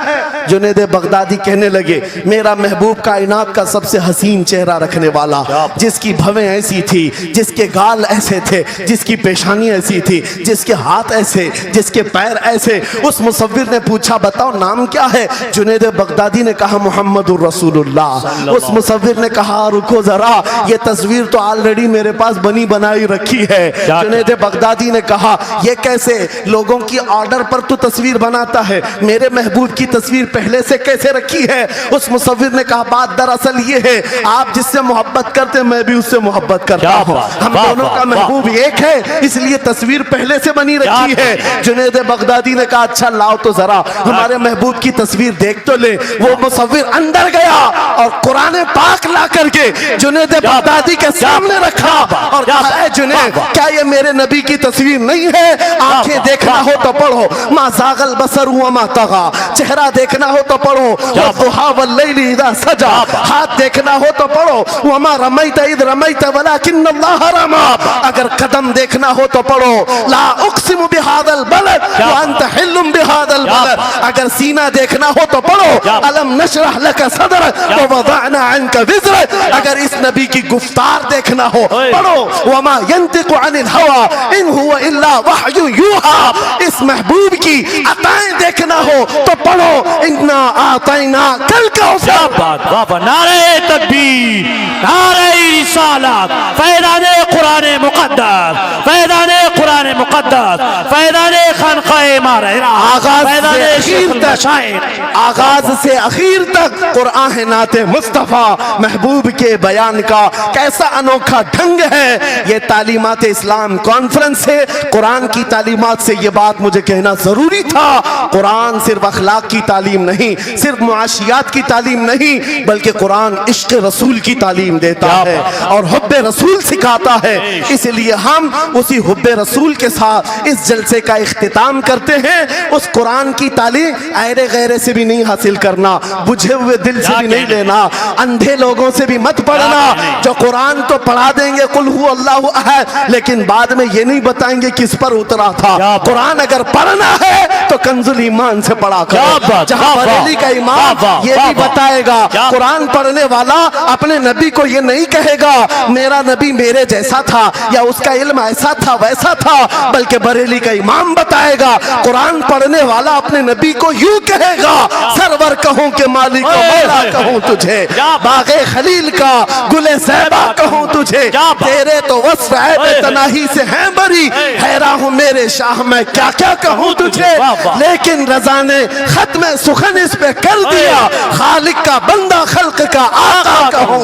जुनैद बगदादी कहने लगे, मेरा महबूब कायनात का सबसे हसीन चेहरा रखने वाला, जिसकी भवें ऐसी थी, जिसके गाल ऐसे थे, जिसकी पेशानी ऐसी थी, जिसके हाथ ऐसे, जिसके पैर ऐसे। उस मुसव्विर ने पूछा बताओ नाम क्या है? जुनैद बगदादी ने कहा मुहम्मदुर रसूलुल्लाह। उस मुसव्विर ने कहा रुको जरा, ये तस्वीर तो ऑलरेडी मेरे पास बनी बनाई रखी है। जुनैद बगदादी ने कहा ये कैसे? लोगों की ऑर्डर पर तू तस्वीर बनाता है, मेरे महबूब की तस्वीर पहले से कैसे रखी है? उस मुसव्विर ने कहा बात दरअसल ये है, आप जिससे मोहब्बत करते मैं भी उससे मोहब्बत करता हूँ, हम दोनों का महबूब एक है, इसलिए तस्वीर पहले से बनी रखी है। जुनैद बगदादी ने कहा अच्छा लाओ तो जरा हमारे महबूब की तस्वीर देख तो ले। वो मुसव्विर अंदर गया और कुरान पाक ला करके जुनैद बगदादी के सामने रखा और कहा जुनैद क्या ये मेरे नबी की तस्वीर नहीं है? आंखें देखना हो तो पढ़ो, मा ज़ागल बसर हुआ मा तगा, चेहरा देखना हो तो पढ़ो, वद्दुहा वल्लैलि इज़ा सजा, हाथ देखना हो तो पढ़ो, वमा रमैत इज़ रमैत वलाकिन्नल्लाह रमा, अगर कदम देखना हो तो पढ़ो, ला उक़सिमु बिहादल बलद व अंत हिल्लुम बिहादल बलद, अगर सीना देखना हो तो पढ़ो, अलम नशरह लक सदरक व वदअना अन्का विज़रक, अगर इस नबी की गुफ्तार देखना हो पढ़ो, वमा यंतिकु अनिल हवा इन हुवा इल्ला वहयु यूहा, इस महबूब की अताएं देखना हो तो पढ़ो, इन्ना आतैना कल कौसर।
नारे तकबीर, नारे रिसालत, फैज़ाने कुरान मुक़द्दस, फैज़ाने कुरान मुक़द्दस, फैज़ाने खानक़ाह मारहरा, आगाज से आखिर तक कुरान है नाते मुस्तफा, महबूब के बयान का कैसा अनोखा ढंग है। ये तालीमात इस्लाम कॉन्फ्रेंस है, कुरान की तालीमात से ये बात मुझे कहना जरूरी था। कुरान सिर्फ अखलाक की तालीम नहीं, सिर्फ मुआशियात की तालीम नहीं, बल्कि कुरान इश्क रसूल की तालीम देता है और हुब्बे रसूल सिखाता है। इसलिए हम उसी हुब्बे रसूल के साथ इस जलसे का इख्तिताम करते हैं। उस कुरान की तालीम ऐरे गैरे से भी नहीं हासिल करना, बुझे हुए दिल से भी नहीं लेना, अंधे लोगों से भी मत पढ़ना जो कुरान तो पढ़ा देंगे कुल हु अल्लाहु अहद, लेकिन बाद में ये नहीं बताएंगे किस पर उतरा था। कुरान अगर पढ़ना है तो कंजुल ईमान से पढ़ा करो, जहां बरेली का इमाम ये भी बताएगा कुरान पढ़ने वाला अपने नबी को ये नहीं कहेगा मेरा नबी मेरे जैसा था या उसका इल्म ऐसा था वैसा था, बल्कि बरेली का इमाम बताएगा कुरान पढ़ने वाला अपने नबी को यूं कहेगा सरवर कहूं के मालिक को मौला कहूं तुझे, बागे खलील का गुले ज़ैबा कहूं तुझे, तेरे तो वस्फ ऐब तनाही से हैं बरी, हैरान हूं मेरे शाह मैं क्या क्या कहूं तुझे, लेकिन रज़ा ने खत्म सुखन इस पे कर दिया, खालिक का बंदा खल्क का आका कहूं।